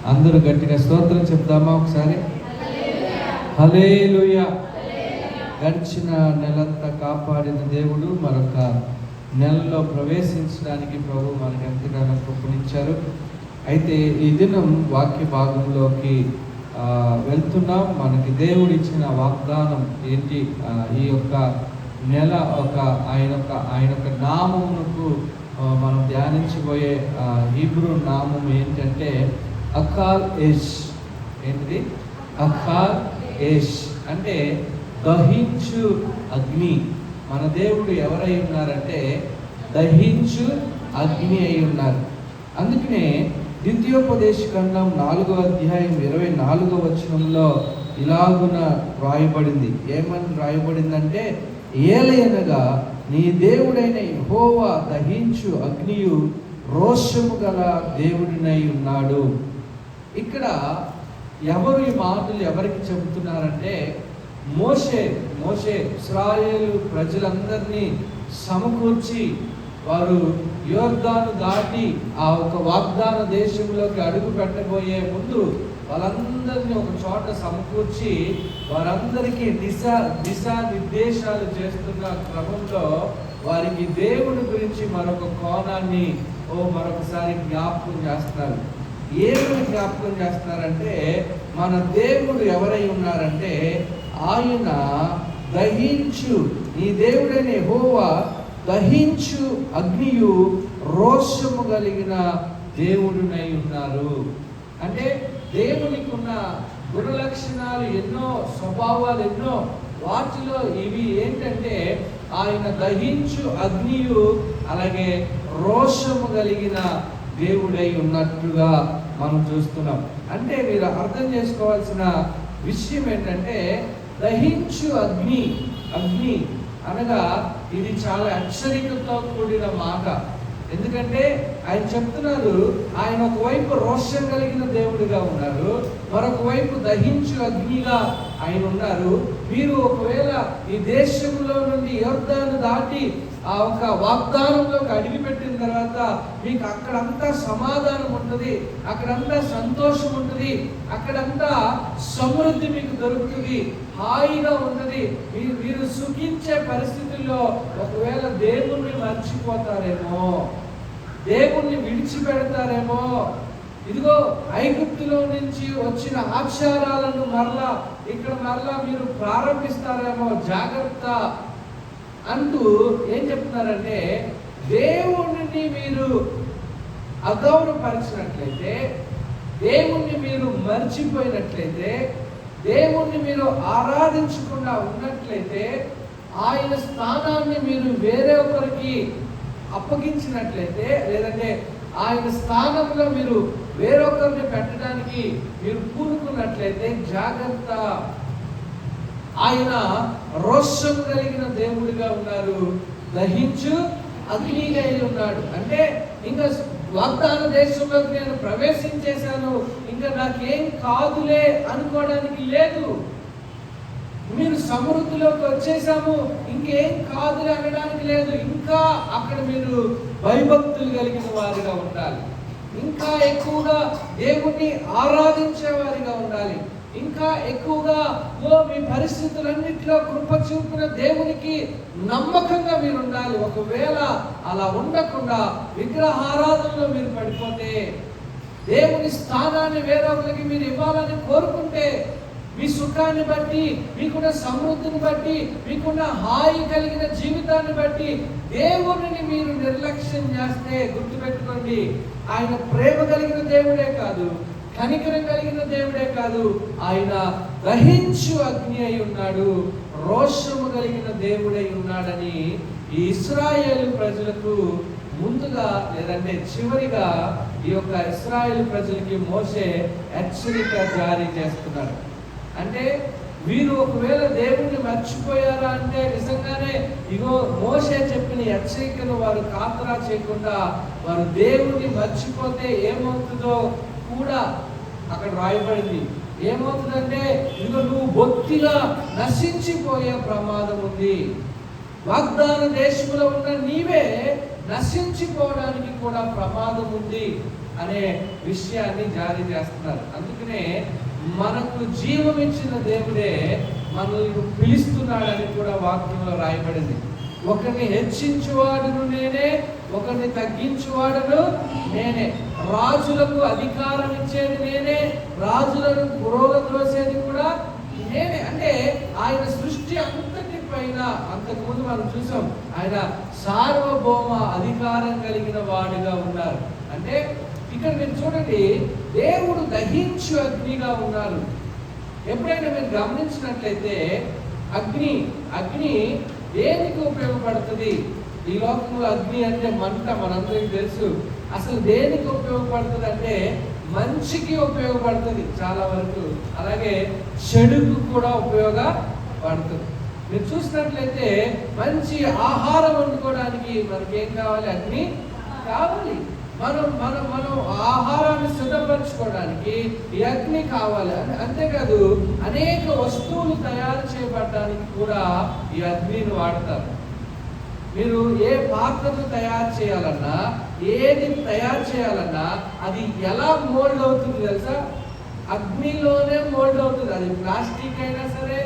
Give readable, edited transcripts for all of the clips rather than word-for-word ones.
అందరూ గట్టిగా స్తోత్రం చెప్దామా ఒకసారి? హల్లెలూయా. గడిచిన నెలంతా కాపాడిన దేవుడు మరొక నెలలో ప్రవేశించడానికి ప్రభు మనకు ఎంతగానో కృపనిచ్చారు. అయితే ఈ దినం వాక్య భాగంలోకి వెళ్తున్నాం. మనకి దేవుడు ఇచ్చిన వాగ్దానం ఏంటి? ఈ యొక్క నెల ఆయన యొక్క నామమునకు మనం ధ్యానించబోయే హీబ్రూ నామం ఏంటంటే అకాల్ ఏష్. ఏంటిది? అకాల్ ఏష్ అంటే దహించు అగ్ని. మన దేవుడు ఎవరై ఉన్నారంటే దహించు అగ్ని అయి ఉన్నారు. అందుకనే ద్వితీయోపదేశకాండం 4వ అధ్యాయం 24వ వచనంలో ఇలాగున రాయబడింది. ఏమని రాయబడిందంటే, ఏలయనగా నీ దేవుడైన యెహోవా దహించు అగ్నియు రోషము గల దేవుడినై ఉన్నాడు. ఇక్కడ ఎవరు ఈ మాటలు ఎవరికి చెబుతున్నారంటే మోషే ఇశ్రాయేలు ప్రజలందరినీ సమకూర్చి వారు యోర్దాను దాటి ఆ ఒక వాగ్దాన దేశంలోకి అడుగు పెట్టబోయే ముందు వాళ్ళందరినీ ఒక చోట సమకూర్చి వారందరికీ దిశా నిర్దేశాలు చేస్తున్న క్రమంలో వారికి దేవుని గురించి మరొక కోణాన్ని మరొకసారి జ్ఞాపకం చేస్తున్నారు. ఏమని జ్ఞాపకం చేస్తున్నారంటే, మన దేవుడు ఎవరై ఉన్నారంటే ఆయన దహించు, నీ దేవుడైన యెహోవా దహించు అగ్నియు రోషము కలిగిన దేవుడునై ఉన్నారు. అంటే దేవునికి ఉన్న గుణలక్షణాలు ఎన్నో, స్వభావాలు ఎన్నో. వాటిలో ఇవి ఏంటంటే ఆయన దహించు అగ్నియు అలాగే రోషము కలిగిన దేవుడై ఉన్నట్లుగా మనం చూస్తున్నాం. అంటే మీరు అర్థం చేసుకోవాల్సిన విషయం ఏంటంటే దహించు అగ్ని అనగా ఇది చాలా హెచ్చరికతో కూడిన మాట. ఎందుకంటే ఆయన చెప్తున్నారు, ఆయన ఒకవైపు రోషం కలిగిన దేవుడిగా ఉన్నారు, మరొక వైపు దహించు అగ్నిగా ఆయన ఉన్నారు. మీరు ఒకవేళ ఈ దేశంలో నుండి యోర్దాను దాటి ఆ ఒక వాగ్దానంలోకి అడిగిపెట్టిన తర్వాత మీకు అక్కడంతా సమాధానం ఉంటుంది, అక్కడంతా సంతోషం ఉంటుంది, అక్కడంతా సమృద్ధి మీకు దొరుకుతుంది, హాయిగా ఉంటుంది. మీరు సుఖించే పరిస్థితుల్లో ఒకవేళ దేవుణ్ణి మర్చిపోతారేమో, దేవుణ్ణి విడిచిపెడతారేమో, ఇదిగో ఐగుప్తులో నుంచి వచ్చిన ఆచారాలను మరలా మీరు ప్రారంభిస్తారేమో, జాగ్రత్త అంటూ ఏం చెప్తున్నారంటే, దేవుణ్ణి మీరు అగౌరవపరిచినట్లయితే, దేవుణ్ణి మీరు మర్చిపోయినట్లయితే, దేవుణ్ణి మీరు ఆరాధించకుండా ఉన్నట్లయితే, ఆయన స్థానాన్ని మీరు వేరే ఒకరికి అప్పగించినట్లయితే, లేదంటే ఆయన స్థానంలో మీరు వేరొకరిని పెట్టడానికి మీరు పూనుకున్నట్లయితే జాగ్రత్త. ఆయన రోషం కలిగిన దేవుడిగా ఉన్నారు, దహించు అగ్నిగా ఉన్నాడు. అంటే ఇంకా వాగ్దాన దేశంలోకి నేను ప్రవేశించేశాను, ఇంకా నాకేం కాదులే అనుకోవడానికి లేదు. మీరు సమృద్ధిలోకి వచ్చేసాము, ఇంకేం కాదులే అనడానికి లేదు. ఇంకా అక్కడ మీరు భయభక్తులు కలిగిన వారిగా ఉండాలి, ఇంకా ఎక్కువగా దేవుణ్ణి ఆరాధించే వారిగా ఉండాలి, ఇంకా ఎక్కువగా మీ పరిస్థితులన్నింటిలో కృప చూపిన దేవునికి నమ్మకంగా మీరు ఉండాలి. ఒకవేళ అలా ఉండకుండా విగ్రహారాధనలో మీరు పడిపోతే, దేవుని స్థానాన్ని వేరొకరికి మీరు ఇవ్వాలని కోరుకుంటే, మీ సుఖాన్ని బట్టి, మీకున్న సమృద్ధిని బట్టి, మీకున్న హాయి కలిగిన జీవితాన్ని బట్టి దేవుడిని మీరు నిర్లక్ష్యం చేస్తే గుర్తుపెట్టుకోండి, ఆయన ప్రేమ కలిగిన దేవుడే కాదు, కనికరం కలిగిన దేవుడే కాదు, ఆయన దహించు అగ్ని అయి ఉన్నాడు, రోషము కలిగిన దేవుడై ఉన్నాడని ఈ ఇశ్రాయేలు ప్రజలకు ముందుగా లేదంటే చివరిగా ఈ యొక్క ఇశ్రాయేలు ప్రజలకి మోషే హెచ్చరిక జారీ చేస్తున్నాడు. అంటే వీరు ఒకవేళ దేవుణ్ణి మర్చిపోయారా అంటే నిజంగానే ఇగో మోషే చెప్పిన హెచ్చరికను వారు ఖాతరా చేయకుండా వారు దేవుణ్ణి మర్చిపోతే ఏమవుతుందో కూడా అక్కడ రాయబడింది. ఏమవుతుందంటే ఇదిగో నువ్వు బొత్తిగా నశించిపోయే ప్రమాదం ఉంది. వాగ్దాన దేశంలో ఉన్న నీవే నశించిపోవడానికి కూడా ప్రమాదం ఉంది అనే విషయాన్ని జారీ చేస్తున్నారు. అందుకనే మనకు జీవం ఇచ్చిన దేవుడే మనల్ని పిలుస్తున్నాడని కూడా వాక్యంలో రాయబడింది. ఒకరిని హెచ్చించువాడును నేనే, ఒకరిని తగ్గించువాడును నేనే, రాజులకు అధికారం ఇచ్చేది నేనే, రాజులను పురోగతి కూడా నేనే. అంటే ఆయన సృష్టి అంతటి పైన, అంతకుముందు మనం చూసాం, ఆయన సార్వభౌమ అధికారం కలిగిన వాడిగా ఉన్నారు. అంటే ఇక్కడ మీరు చూడండి, దేవుడు దహించు అగ్నిగా ఉన్నారు. ఎప్పుడైనా మీరు గమనించినట్లయితే అగ్ని దేనికి ఉపయోగపడుతుంది? ఈ లోకంలో అగ్ని అంటే మంట, మనందరికీ తెలుసు. అసలు దేనికి ఉపయోగపడుతుంది అంటే మంచికి ఉపయోగపడుతుంది చాలా వరకు, అలాగే చెడుకు కూడా ఉపయోగపడుతుంది. మీరు చూసినట్లయితే మంచి ఆహారం వండుకోవడానికి మనకేం కావాలి? అగ్ని కావాలి. మనం మనం మనం ఆహారాన్ని సిద్ధపరచుకోవడానికి ఈ అగ్ని కావాలి. అంతేకాదు అనేక వస్తువులు తయారు చేయబడడానికి కూడా ఈ అగ్నిని వాడతారు. మీరు ఏ పాత్రను తయారు చేయాలన్నా, ఏది తయారు చేయాలన్నా అది ఎలా మోల్డ్ అవుతుంది తెలుసా? అగ్నిలోనే మోల్డ్ అవుతుంది. అది ప్లాస్టిక్ అయినా సరే,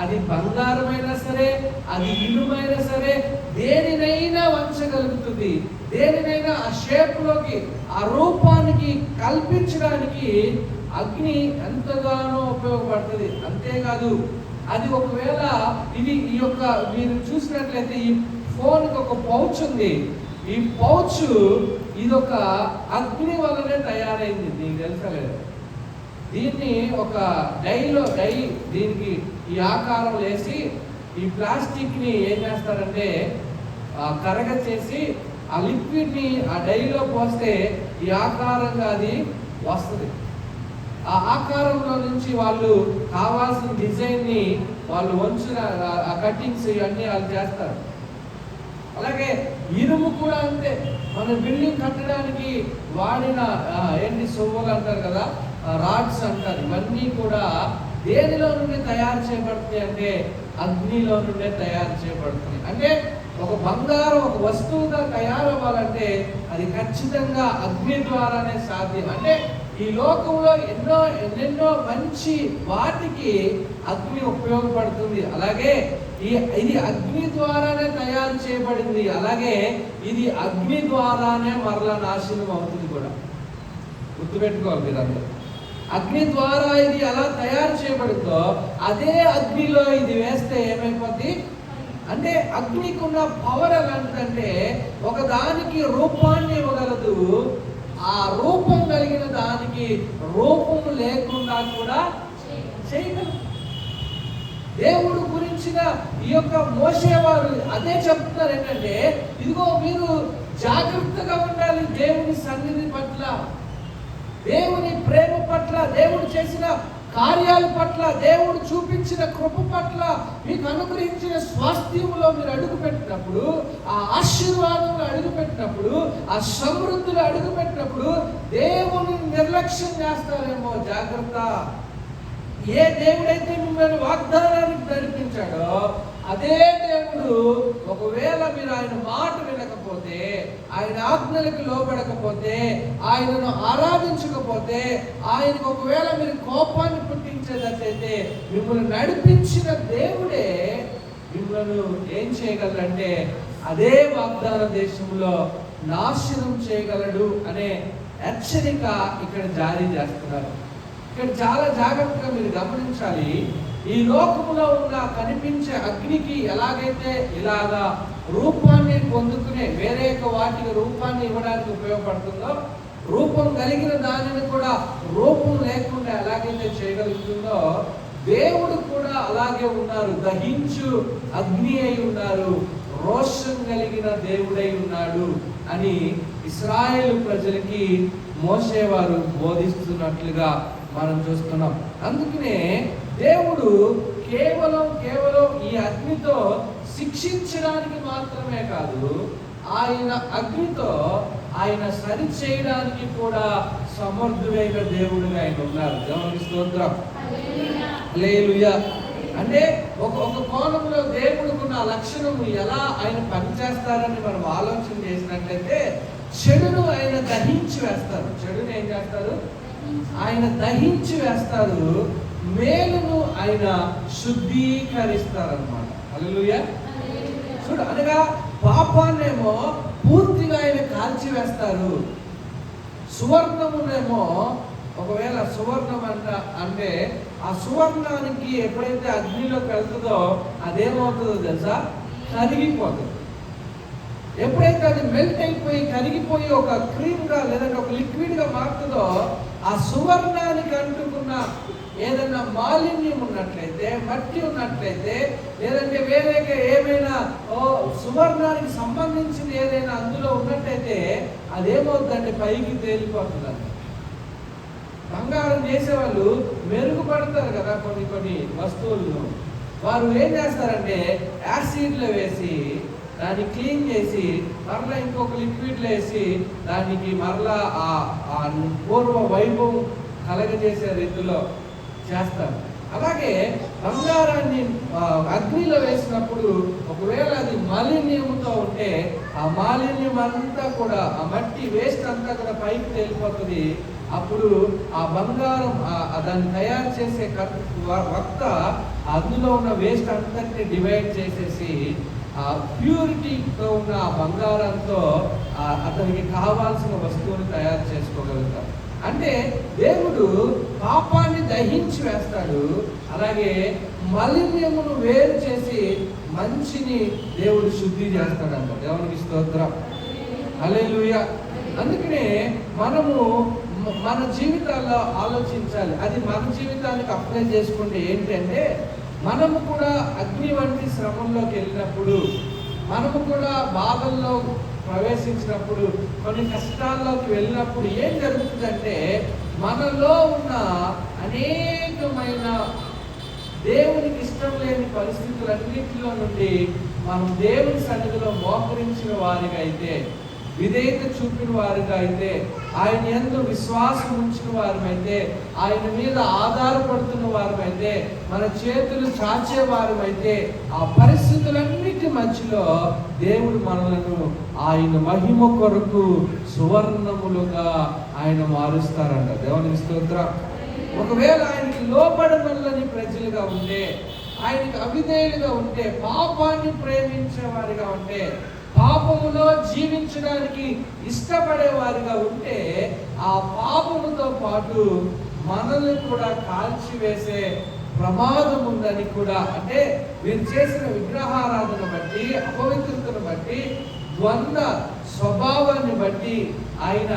అది బంగారమైనా సరే, అది ఇనుమైనా సరే, దేనినైనా వంచగలుగుతుంది. దేనినైనా ఆ షేప్లోకి, ఆ రూపానికి కల్పించడానికి అగ్ని ఎంతగానో ఉపయోగపడుతుంది. అంతేకాదు అది ఒకవేళ ఇది ఈ యొక్క మీరు చూసినట్లయితే ఈ ఫోన్కి ఒక పౌచ్ ఉంది. ఈ పౌచ్ ఇదొక అగ్ని వల్లనే తయారైంది. నీకు తెలుసా లేదు? దీన్ని ఒక డై దీనికి ఈ ఆకారం వేసి ఈ ప్లాస్టిక్ని ఏం చేస్తారంటే కరగ చేసి ఆ లిక్విడ్ని ఆ డైలో పోస్తే ఈ ఆకారంగా అది వస్తుంది. ఆ ఆకారంలో నుంచి వాళ్ళు కావాల్సిన డిజైన్ని వాళ్ళు వంచిన ఆ కటింగ్స్ ఇవన్నీ వాళ్ళు చేస్తారు. అలాగే ఇనుము కూడా అంతే. మన బిల్డింగ్ కట్టడానికి వాడిన సొవ్వలు అంటారు కదా, రాడ్స్ అంటారు. ఇవన్నీ కూడా దేనిలో నుండి తయారు చేయబడుతుంది అంటే అగ్నిలో నుండే తయారు చేయబడుతుంది. అంటే ఒక బంగారం ఒక వస్తువుగా తయారవ్వాలంటే అది ఖచ్చితంగా అగ్ని ద్వారానే సాధ్యం. అంటే ఈ లోకంలో ఎన్నెన్నో మంచి వాటికి అగ్ని ఉపయోగపడుతుంది. అలాగే ఇది అగ్ని ద్వారానే తయారు చేయబడింది. అలాగే ఇది అగ్ని ద్వారానే మరలా నాశనం అవుతుంది కూడా. గుర్తుపెట్టుకోవాలి మీరందరూ. అగ్ని ద్వారా ఇది ఎలా తయారు చేయబడిందో అదే అగ్నిలో ఇది వేస్తే ఏమైపోద్ది అంటే అగ్నికి ఉన్న పవర్ ఎలాంటిదంటే ఒకదానికి రూపాన్ని ఇవ్వగలదు, ఆ రూపం కలిగిన దానికి రూపం లేకుండా కూడా చేయగలదు. దేవుడు గురించిన ఈ యొక్క మోసేవారు అదే చెప్తున్నారు ఏంటంటే, ఇదిగో మీరు జాగ్రత్తగా ఉండాలి దేవుని సన్నిధి పట్ల, దేవుని ప్రేమ పట్ల, దేవుడు చేసిన కార్యాల పట్ల, దేవుడు చూపించిన కృప పట్ల, మీకు అనుగ్రహించిన స్వాస్థ్యంలో మీరు అడుగు పెట్టినప్పుడు, ఆ ఆశీర్వాదంలో అడుగు పెట్టినప్పుడు, ఆ సమృద్ధిలో అడుగు పెట్టినప్పుడు దేవుని నిర్లక్ష్యం చేస్తారేమో జాగ్రత్త. ఏ దేవుడైతే మిమ్మల్ని వాగ్దానానికి నడిపించాడో అదే దేవుడు ఒకవేళ మీరు ఆయన మాట వినకపోతే, ఆయన ఆజ్ఞలకు లోబడకపోతే, ఆయనను ఆరాధించకపోతే, ఆయనకు ఒకవేళ మీరు కోపాన్ని పుట్టించేటట్లయితే మిమ్మల్ని నడిపించిన దేవుడే మిమ్మల్ని ఏం చేయగలరంటే అదే వాగ్దాన దేశంలో నాశనం చేయగలడు అనే హెచ్చరిక ఇక్కడ జారీ చేస్తున్నారు. ఇక్కడ చాలా జాగ్రత్తగా మీరు గమనించాలి. ఈ లోకములో ఉన్న కనిపించే అగ్నికి ఎలాగైతే ఇలాగా రూపాన్ని పొందుకునే వేరే వాటికి రూపాన్ని ఇవ్వడానికి ఉపయోగపడుతుందో, రూపం కలిగిన దానిని కూడా రూపం లేకుండా ఎలాగైతే చేయగలుగుతుందో, దేవుడు కూడా అలాగే ఉన్నారు. దహించు అగ్ని అయి ఉన్నారు, రోషం కలిగిన దేవుడై ఉన్నాడు అని ఇశ్రాయేలు ప్రజలకి మోషే వారు బోధిస్తున్నట్లుగా మనం చూస్తున్నాం. అందుకనే దేవుడు కేవలం ఈ అగ్నితో శిక్షించడానికి మాత్రమే కాదు, ఆయన అగ్నితో ఆయన సరి చేయడానికి కూడా సమర్థుడైన దేవుడిగా ఆయన ఉన్నారు. దేవునికి స్తోత్రం, హల్లెలూయా. అంటే ఒక కోణంలో దేవుడికున్న లక్షణము ఎలా ఆయన పనిచేస్తారని మనం ఆలోచన చేసినట్లయితే, చెడును ఆయన దహించి వేస్తారు. చెడును ఏం చేస్తారు? ఆయన దహించి వేస్తారు. మేలును ఆయన శుద్ధీకరిస్తారు అన్నమాట. హల్లెలూయా. చూడు, అనగా పాపాన్నేమో పూర్తిగా ఆయన కాల్చివేస్తారు. సువర్ణమునేమో, ఒకవేళ సువర్ణం అంటే ఆ సువర్ణానికి ఎప్పుడైతే అగ్నిలోకి వెళ్తుందో అదేమవుతుందో తెలుసా? కరిగిపోతుంది. ఎప్పుడైతే అది మెల్ట్ అయిపోయి కరిగిపోయి ఒక క్రీమ్గా లేదంటే ఒక లిక్విడ్గా మారుతుందో, ఆ సువర్ణానికి అంటుకున్న ఏదైనా మాలిన్యం ఉన్నట్లయితే, మట్టి ఉన్నట్లయితే, లేదంటే వేరేగా ఏమైనా సువర్ణానికి సంబంధించింది ఏదైనా అందులో ఉన్నట్లయితే అదేమవుతుందంటే పైకి తేలిపోతుందండి. బంగారం చేసేవాళ్ళు మెరుగుపడతారు కదా కొన్ని వస్తువులను. వారు ఏం చేస్తారంటే యాసిడ్లో వేసి దాన్ని క్లీన్ చేసి మరలా ఇంకొక లిక్విడ్లో వేసి దానికి మరలా ఆ పూర్వ వైభవం కలగజేసే రీతిలో చేస్తారు. అలాగే బంగారాన్ని అగ్నిలో వేసినప్పుడు ఒకవేళ అది మాలిన్యంతో ఉంటే ఆ మాలిన్యం అంతా కూడా, ఆ మట్టి వేస్ట్ అంతా కూడా పైకి తేలిపోతుంది. అప్పుడు ఆ బంగారం దాన్ని తయారు చేసే వక్త అందులో ఉన్న వేస్ట్ అంతటిని డివైడ్ చేసేసి ఆ ప్యూరిటీతో ఉన్న ఆ బంగారంతో అతనికి కావాల్సిన వస్తువుని తయారు చేసుకోగలుగుతాడు. అంటే దేవుడు పాపాన్ని దహించి వేస్తాడు. అలాగే మాలిన్యమును వేరు చేసి మంచిని దేవుడు శుద్ధి చేస్తాడంట. దేవునికి స్తోత్రం. హల్లెలూయా. అందుకనే మనము మన జీవితాల్లో ఆలోచించాలి. అది మన జీవితానికి అప్లై చేసుకుంటే ఏంటంటే, మనము కూడా అగ్ని వంటి శ్రమంలోకి వెళ్ళినప్పుడు, మనము కూడా బాధల్లో ప్రవేశించినప్పుడు, కొన్ని కష్టాల్లోకి వెళ్ళినప్పుడు ఏం జరుగుతుందంటే, మనలో ఉన్న అనేకమైన దేవునికి ఇష్టం లేని పరిస్థితులన్నింటిలో నుండి మనం దేవుని సన్నిధిలో మోకరించిన వారిగా అయితే, విధేయత చూపిన వారిగా అయితే, ఆయన యందు విశ్వాసం ఉంచిన వారమైతే, ఆయన మీద ఆధారపడుతున్న వారమైతే, మన చేతులు చాచే వారమైతే, ఆ పరిస్థితులన్నిటి మధ్యలో దేవుడు మనలను ఆయన మహిమ కొరకు సువర్ణములుగా ఆయన మారుస్తారంట. దేవునికి స్తోత్రం. ఒకవేళ ఆయనకి లోబడనల్లని ప్రజలుగా ఉంటే, ఆయనకి అవిధేయులుగా ఉంటే, పాపాన్ని ప్రేమించే వారిగా ఉంటే, పాపములో జీవించడానికి ఇష్టపడే వారిగా ఉంటే, ఆ పాపముతో పాటు మనల్ని కూడా కాల్చివేసే ప్రమాదం ఉందని కూడా, అంటే వీరు చేసిన విగ్రహారాధన బట్టి, అపవిత్రతను బట్టి, ద్వంద్వ స్వభావాన్ని బట్టి ఆయన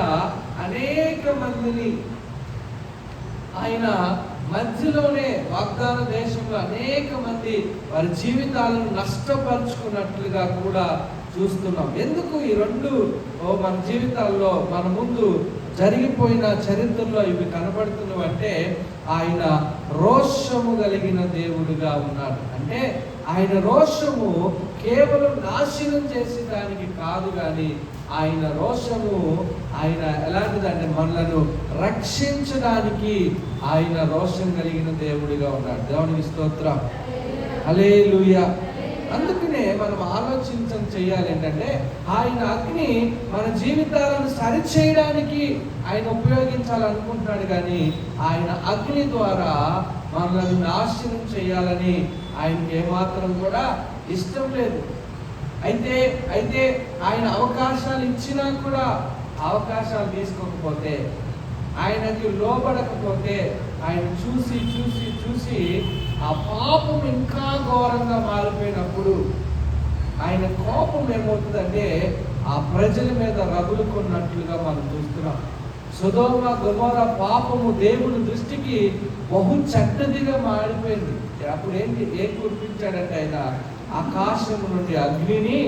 అనేక మందిని ఆయన మధ్యలోనే వాగ్దాన దేశంలో అనేక మంది వారి జీవితాలను నష్టపరుచుకున్నట్లుగా కూడా చూస్తున్నాం. ఎందుకు ఈ రెండు మన జీవితాల్లో మన ముందు జరిగిపోయిన చరిత్రలో ఇవి కనబడుతున్నవంటే, ఆయన రోషము కలిగిన దేవుడిగా ఉన్నాడు. అంటే ఆయన రోషము కేవలం నాశనం చేసేదానికి కాదు, కానీ ఆయన రోషము ఆయన ఎలాంటిదంటే మనలను రక్షించడానికి ఆయన రోషం కలిగిన దేవుడిగా ఉన్నాడు. దేవునికి స్తోత్రం. హల్లెలూయా. అందుకనే మనం ఆలోచించం చేయాలి ఏంటంటే, ఆయన అగ్ని మన జీవితాలను సరిచేయడానికి ఆయన ఉపయోగించాలనుకుంటున్నాడు, కానీ ఆయన అగ్ని ద్వారా మనల్ని నాశనం చేయాలని ఆయనకి ఏమాత్రం కూడా ఇష్టం లేదు. అయితే ఆయన అవకాశాలు ఇచ్చినా కూడా అవకాశాలు తీసుకోకపోతే, ఆయనకి లోబడకపోతే, ఆయన చూసి చూసి చూసి ఆ పాపం ఇంకా ఘోరంగా మారిపోయినప్పుడు ఆయన కోపం ఏమవుతుందంటే ఆ ప్రజల మీద రగులుకున్నట్లుగా మనం చూస్తున్నాం. సొదొమ గొమొర్రా పాపము దేవుని దృష్టికి బహు చెడ్డదిగా మారిపోయింది. అప్పుడు ఏం కురిపించాడంటే ఆయన ఆకాశం నుండి అగ్నిని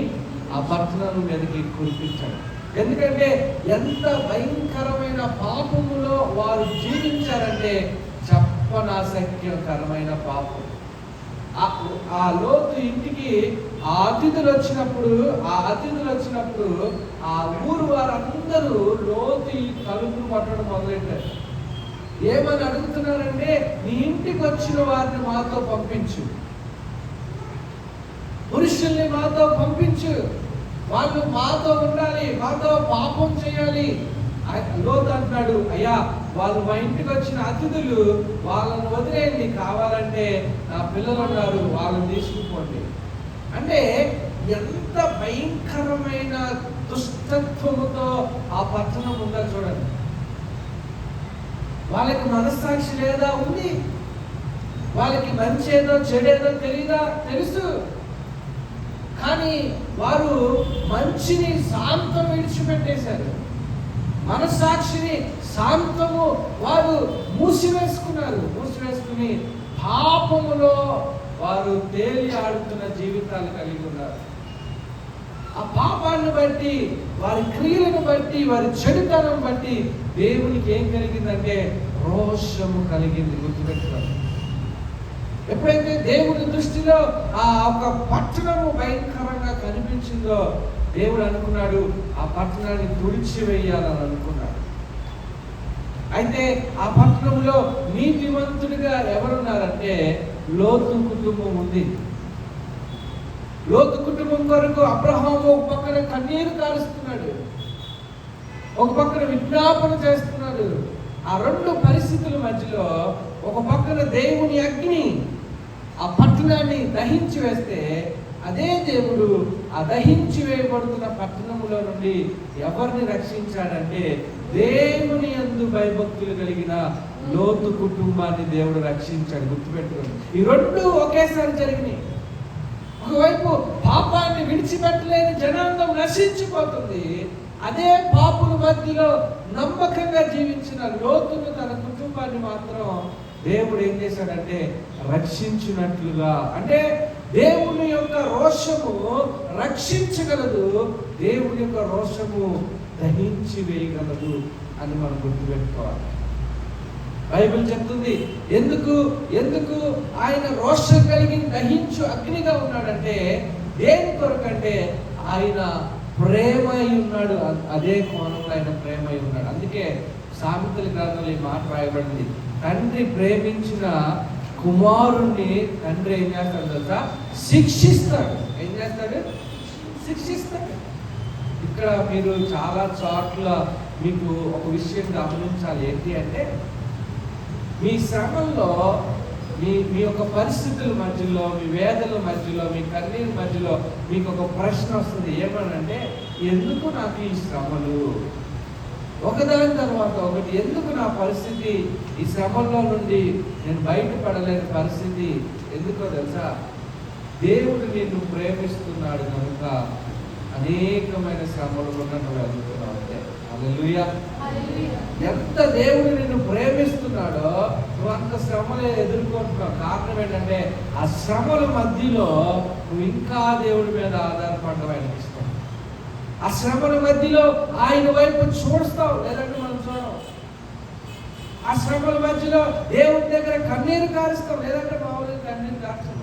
ఆ పట్టణం మీదకి కురిపించాడు. ఎందుకంటే ఎంత భయంకరమైన పాపములో వారు జీవించారంటే చెప్పనాశక్యకరమైన పాపం. ఆ లోతు ఇంటికి ఆ అతిథులు వచ్చినప్పుడు ఆ ఊరు వారందరూ లోతు తలుపులు పట్టడం మొదలెట్టారు. ఏమని అడుగుతున్నారంటే, నీ ఇంటికి వచ్చిన వారిని మాతో పంపించు, పురుషుల్ని మాతో పంపించు, వాళ్ళు మాతో ఉండాలి, మాతో పాపం చేయాలి. లోతు అంటున్నాడు, అయ్యా వాళ్ళు మా ఇంటికి వచ్చిన అతిథులు, వాళ్ళని వదిలేయండి, కావాలంటే నా పిల్లలు ఉన్నారు వాళ్ళని తీసుకుపోండి. అంటే ఎంత భయంకరమైన దుష్టత్వముతో ఆ పట్టణం ఉండాలి చూడండి. వాళ్ళకి మనస్సాక్షి లేదా? ఉంది. వాళ్ళకి మంచి ఏదో చెడేదో తెలియదా? తెలుసు. కానీ వారు మంచిని శాంతం విడిచిపెట్టేశారు. మనస్సాక్షిని శాంతము వారు మూసివేసుకుని పాపములో వారు తేలి ఆడుతున్న జీవితాలు కలిగి ఉన్నారు. ఆ పాపాన్ని బట్టి, వారి క్రియలను బట్టి, వారి చెడుతనం బట్టి దేవునికి ఏం కలిగిందంటే రోషము కలిగింది. గుర్తుపెట్టుకోండి. ఎప్పుడైతే దేవుని దృష్టిలో ఆ ఒక పట్టణము భయంకరంగా కనిపించిందో దేవుడు అనుకున్నాడు ఆ పట్టణాన్ని తుడిచివేయాలని అనుకున్నాడు. అయితే ఆ పట్టణంలో నీతిమంతుడిగా ఎవరున్నారంటే లోతు కుటుంబం ఉంది. లోతు కుటుంబం కొరకు అబ్రహాము ఒక పక్కన కన్నీరు కారుస్తున్నాడు, ఒక పక్కన విజ్ఞాపన చేస్తున్నాడు. ఆ రెండు పరిస్థితుల మధ్యలో ఒక పక్కన దేవుని అగ్ని ఆ పట్టణాన్ని దహించి వేస్తే, అదే దేవుడు ఆ దహించి వేయబడుతున్న పట్టణంలో నుండి ఎవరిని రక్షించాడంటే దేవుని యందు భయభక్తులు కలిగిన లోతు కుటుంబాన్ని దేవుడు రక్షించాడు. గుర్తుపెట్టుకోండి. ఈ రెండు ఒకేసారి జరిగినాయి. ఒకవైపు పాపాన్ని విడిచిపెట్టలేని జనాంగం నశించిపోతుంది, అదే పాపుల మధ్యలో నమ్మకంగా జీవించిన లోతును తన కుటుంబాన్ని మాత్రం దేవుడు ఏం చేశాడంటే రక్షించినట్లుగా. అంటే దేవుని యొక్క రోషము రక్షించగలదు, దేవుని యొక్క రోషము దహించి వేయగలదు అని మనం గుర్తుపెట్టుకోవాలి. బైబిల్ చెప్తుంది ఎందుకు ఆయన రోషం కలిగి దహించు అగ్నిగా ఉన్నాడంటే దేని కొరకంటే ఆయన ప్రేమ అయి ఉన్నాడు. అదే కోణంలో ఆయన ప్రేమ అయి ఉన్నాడు. అందుకే సామెతల గ్రంథంలో ఈ మాట రాయబడింది, తండ్రి ప్రేమించిన కుమారుణ్ణి తండ్రి ఏం చేస్తాడు తెలుసా? శిక్షిస్తాడు. ఏం చేస్తాడు? శిక్షిస్తాడు. ఇక్కడ మీరు చాలా చోట్ల మీకు ఒక విషయం గమనించాలి. ఏంటి అంటే మీ శ్రమల్లో, మీ యొక్క పరిస్థితుల మధ్యలో, మీ వేదల మధ్యలో, మీ కన్నీరు మధ్యలో మీకు ఒక ప్రశ్న వస్తుంది. ఏమనంటే ఎందుకు నాకు ఈ శ్రమలు? ఒకదాని తర్వాత ఒకటి. ఎందుకు నా పరిస్థితి, ఈ శ్రమల్లో నుండి నేను బయటపడలేని పరిస్థితి ఎందుకో తెలుసా? దేవుడు నిన్ను ప్రేమిస్తున్నాడు కనుక అనేకమైన శ్రమలు కూడా నువ్వు ఎదుర్కొన్నావు. అంటే హల్లెలూయా. ఎంత దేవుడు నిన్ను ప్రేమిస్తున్నాడో నువ్వు అంత శ్రమలే ఎదుర్కొంటున్నావు. కారణం ఏంటంటే ఆ శ్రమల మధ్యలో నువ్వు ఇంకా దేవుడి మీద ఆధారపడడం ఆయనకి ఇష్టం. ఆ శ్రమల మధ్యలో ఆయన వైపు చూస్తావు, లేదంటే మనం చూడం. ఆ శ్రమల మధ్యలో దేవుడి దగ్గర కన్నీరు కారుస్తాం, లేదంటే మామూలుగా కన్నీరు కార్చం.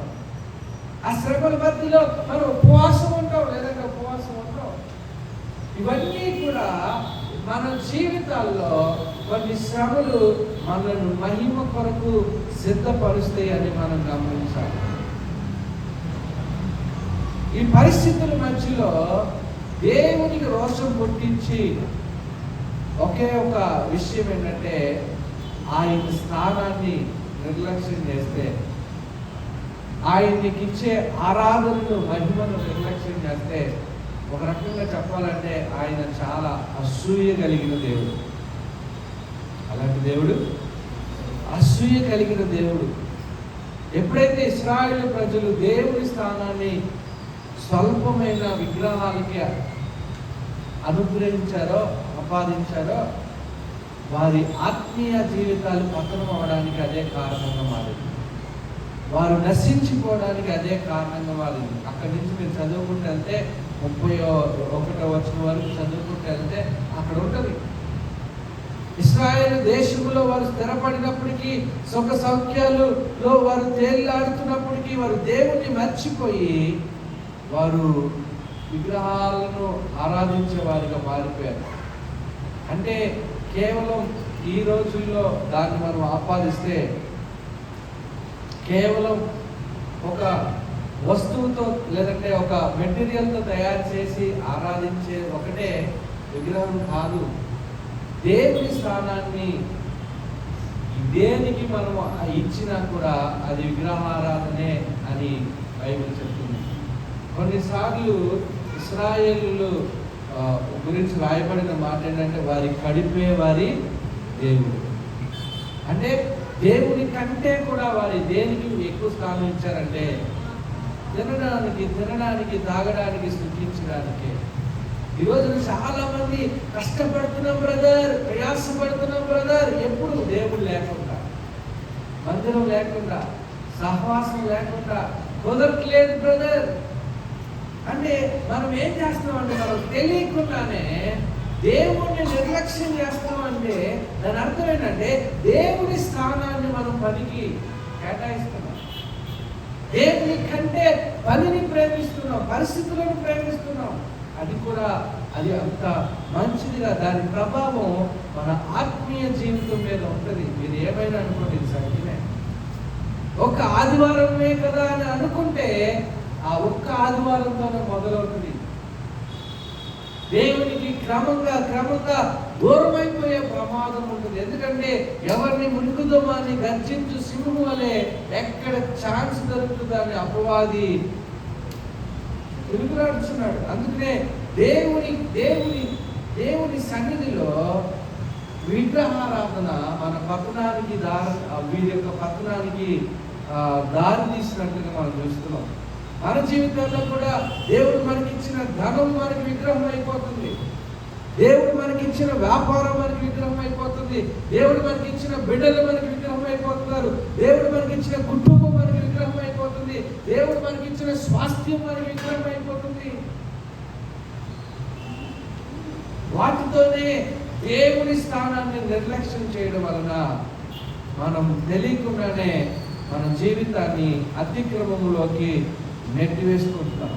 ఆ శ్రమల మధ్యలో మనం ఉపవాసం ఉంటాం, లేదంటే ఉపవాసం ఉంటాం. ఇవన్నీ కూడా మన జీవితాల్లో కొన్ని శ్రమలు మనను మహిమ కొరకు సిద్ధపరుస్తాయి అని మనం గమనించాలి. ఈ పరిస్థితుల మధ్యలో దేవునికి రోషం పుట్టించి ఒకే ఒక విషయం ఏంటంటే ఆయన స్థానాన్ని నిర్లక్ష్యం చేస్తే, ఆయనకి ఇచ్చే ఆరాధనను మహిమను నిర్లక్ష్యం చేస్తే, ఒక రకంగా చెప్పాలంటే ఆయన చాలా అసూయ కలిగిన దేవుడు. అలాంటి దేవుడు అసూయ కలిగిన దేవుడు. ఎప్పుడైతే ఇశ్రాయేలు ప్రజలు దేవుని స్థానాన్ని స్వల్పమైన విగ్రహాలకి అనుగ్రహించారో, ఆపాదించారో, వారి ఆత్మీయ జీవితాలు పతనం అవడానికి అదే కారణంగా మారింది. వారు నశించిపోవడానికి అదే కారణంగా మారింది. అక్కడి నుంచి మీరు చదువుకుంటే వెళ్తే 31వ వచనం వరకు చదువుకుంటే వెళ్తే అక్కడ ఉంటుంది. ఇశ్రాయేలు దేశంలో వారు స్థిరపడినప్పటికీ, సుఖ సౌఖ్యాలలో వారు తేలిలాడుతున్నప్పటికీ వారు దేవుణ్ణి మర్చిపోయి వారు విగ్రహాలను ఆరాధించే వారిగా మారిపోయారు. అంటే కేవలం ఈ రోజుల్లో దాన్ని మనం ఆపాదిస్తే కేవలం ఒక వస్తువుతో లేదంటే ఒక మెటీరియల్తో తయారు చేసి ఆరాధించే ఒకటే విగ్రహం కాదు. దేవుని స్థానాన్ని దేనికి మనం ఇచ్చినా కూడా అది విగ్రహారాధనే అని బైబిల్ చెప్తుంది. కొన్నిసార్లు ఇశ్రాయేలు గురించి రాయబడిన మాట ఏంటంటే వారి కడిపే వారి దేవుడు. అంటే దేవుని కంటే కూడా వారి దేనికి ఎక్కువ స్థానం ఇచ్చారంటే తినడానికి తాగడానికి స్థుతించడానికి. ఈరోజు చాలా మంది కష్టపడుతున్నాం బ్రదర్, ప్రయాసపడుతున్నాం బ్రదర్, ఎప్పుడు దేవుడు లేకుండా, మందిరం లేకుండా, సహవాసం లేకుండా కుదరట్లేదు బ్రదర్ అంటే మనం ఏం చేస్తున్నామంటే మనం తెలియకుండానే దేవుణ్ణి నిర్లక్ష్యం చేస్తామంటే దాని అర్థం ఏంటంటే దేవుని స్థానాన్ని మనం పనికి కేటాయిస్తున్నాం. దేవుని కంటే పనిని ప్రేమిస్తున్నాం, పరిస్థితులను ప్రేమిస్తున్నాం. అది అంత మంచిదిగా దాని ప్రభావం మన ఆత్మీయ జీవితం మీద ఉంటుంది. మీరు ఏమైనా అనుకోండి, ఇది సత్యమే. ఒక ఆదివారమే కదా అని అనుకుంటే ఆ ఒక్క ఆదివారంతోనే మొదలవుతుంది. దేవునికి క్రమంగా దూరమైపోయే ప్రమాదం ఉంటుంది. ఎందుకంటే ఎవరిని మునుగుదామా అని గర్జించు సింహం వలె ఎక్కడ ఛాన్స్ దొరుకుతుందా అని అపవాది తిరుగులాడుతున్నాడు. అందుకనే దేవుని సన్నిధిలో విగ్రహారాధన మన పతనానికి వీరి యొక్క పతనానికి దారి తీసినట్లుగా మనం చూస్తున్నాం. మన జీవితంలో కూడా దేవుడు మనకిచ్చిన ధనం మనకి విగ్రహం అయిపోతుంది. దేవుడు మనకిచ్చిన వ్యాపారం మనకి విగ్రహం అయిపోతుంది. దేవుడు మనకిచ్చిన బిడ్డలు మనకి విగ్రహం అయిపోతున్నారు. దేవుడు మనకిచ్చిన కుటుంబం మనకి విగ్రహం అయిపోతుంది. దేవుడు మనకిచ్చిన స్వాస్థ్యం మనకి విగ్రహం అయిపోతుంది. వాటితోనే దేవుని స్థానాన్ని నిర్లక్ష్యం చేయడం వలన మనం తెలియకుండానే మన జీవితాన్ని అతిక్రమంలోకి నెట్టివేసుకుంటున్నాం.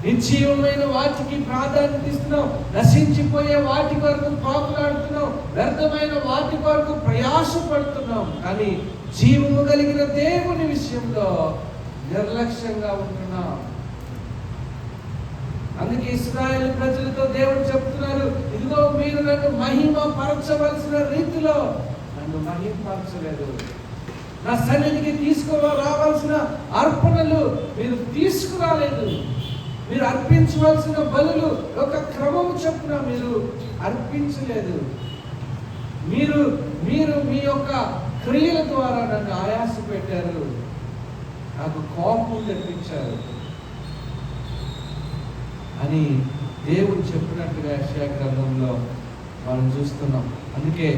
నిశ్చయమైన వాటికి ప్రాధాన్యత ఇస్తున్నాం, నశించిపోయే వాటి కొరకు పాకులాడుతున్నాం, వ్యర్థమైన వాటి కొరకు ప్రయాసపడుతున్నాం. కానీ జీవము కలిగిన దేవుని విషయంలో నిర్లక్ష్యంగా ఉంటున్నాం. అందుకే ఇశ్రాయేలు ప్రజలతో దేవుడు చెప్తున్నారు, ఇదిగో మీరు నన్ను మహిమ పరచవలసిన రీతిలో నన్ను మహిమపరచలేదు. నా సన్నిధికి రావాల్సిన అర్పణలు మీరు తీసుకురాలేదు. మీరు అర్పించవలసిన బలులు ఒక క్రమము చొప్పున మీరు అర్పించలేదు. మీరు మీ యొక్క క్రియల ద్వారా నన్ను ఆయాస పెట్టారు, నాకు కోపం తెప్పించారు అని దేవుడు చెప్పినట్టుగా యెషయా గ్రంథంలో మనం చూస్తున్నాం. అందుకే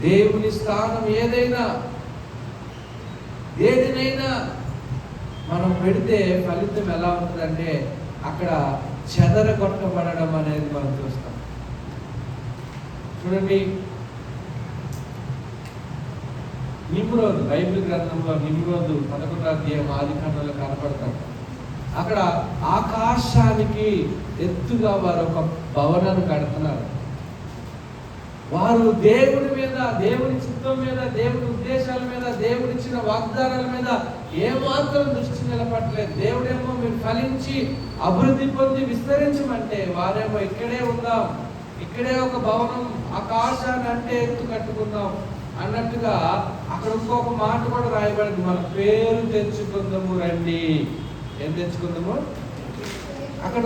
దేవుని స్థానం ఏదైనా మనం పెడితే ఫలితం ఎలా ఉంటుందంటే అక్కడ చెదరగొట్టబడడం అనేది మనం చూస్తాం. చూడండి, నిమ్రోదు బైబిల్ గ్రంథంలో నిమ్రోదు 11వ అధ్యాయం ఆదికాండంలో కనపడతాడు. అక్కడ ఆకాశానికి ఎత్తుగా వారు ఒక భవనాన్ని కడుతున్నారు. వారు దేవుడి మీద, దేవుని చిత్తం మీద, దేవుడి ఉద్దేశాల మీద, దేవుడిచ్చిన వాగ్దానాల మీద ఏమాత్రం దృష్టి నిలపట్లేదు. దేవుడేమో మీరు ఫలించి అభివృద్ధి పొంది విస్తరించమంటే వారేమో ఇక్కడే ఉందాం, ఇక్కడే ఒక భవనం ఆకాశాన్ని అంటే ఎత్తు కట్టుకుందాం అన్నట్టుగా అక్కడ ఇంకొక మాట కూడా రాయబడింది, మన పేరు తెచ్చుకుందాము రండి. ఏం తెచ్చుకుందాము? అక్కడ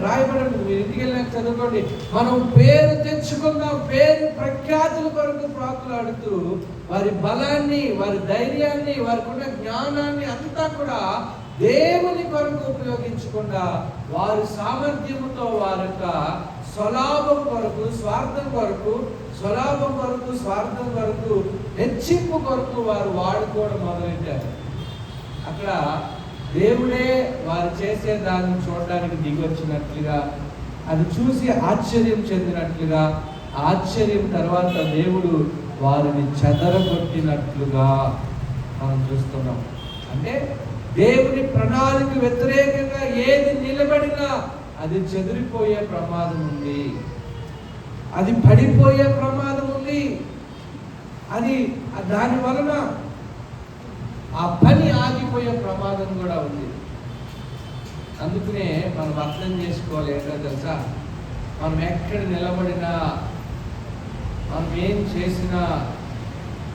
రాయబడింది, మీరు ఇంటికి వెళ్ళినాక చదువుకోండి. మనం పేరు తెచ్చుకుందాం, పేరు ప్రఖ్యాతుల కొరకు ప్రాకులాడుతూ వారి బలాన్ని, వారి ధైర్యాన్ని, వారికి ఉన్న జ్ఞానాన్ని అంతా కూడా దేవుని కొరకు ఉపయోగించకుండా వారి సామర్థ్యముతో వారి యొక్క స్వలాభం కొరకు, స్వార్థం కొరకు, హెచ్చింపు కొరకు వారు వాడుకోవడం మొదలెట్టారు. అక్కడ దేవుడే వారు చేసే దాన్ని చూడడానికి దిగి వచ్చినట్లుగా, అది చూసి ఆశ్చర్యం చెందినట్లుగా, ఆశ్చర్యం తర్వాత దేవుడు వారిని చెదరగొట్టినట్లుగా మనం చూస్తున్నాం. అంటే దేవుని ప్రణాళిక వ్యతిరేకంగా ఏది నిలబడినా అది చెదిరిపోయే ప్రమాదం ఉంది, అది పడిపోయే ప్రమాదం ఉంది. అది దాని వలన ఆ పని ఆగిపోయే ప్రమాదం కూడా ఉంది. అందుకనే మనం అర్థం చేసుకోవాలి ఏంటో తెలుసా, మనం ఎక్కడ నిలబడినా, మనం ఏం చేసినా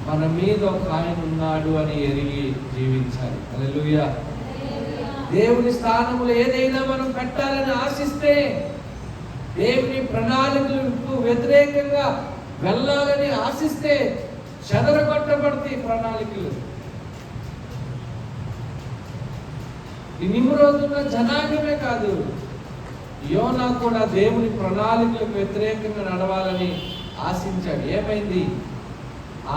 మన మీద ఒక ఆయన ఉన్నాడు అని ఎరిగి జీవించాలి. హల్లెలూయా. దేవుని స్థానములో ఏదైనా మనం పెట్టాలని ఆశిస్తే, దేవుని ప్రణాళికలకు వ్యతిరేకంగా వెళ్ళాలని ఆశిస్తే చెదరగొట్టబడతాయి ప్రణాళికలు. ఈ నిమ్రోదున్న జనాంగమే కాదు, యోనా కూడా దేవుని ప్రణాళికలకు వ్యతిరేకంగా నడవాలని ఆశించాడు. ఏమైంది?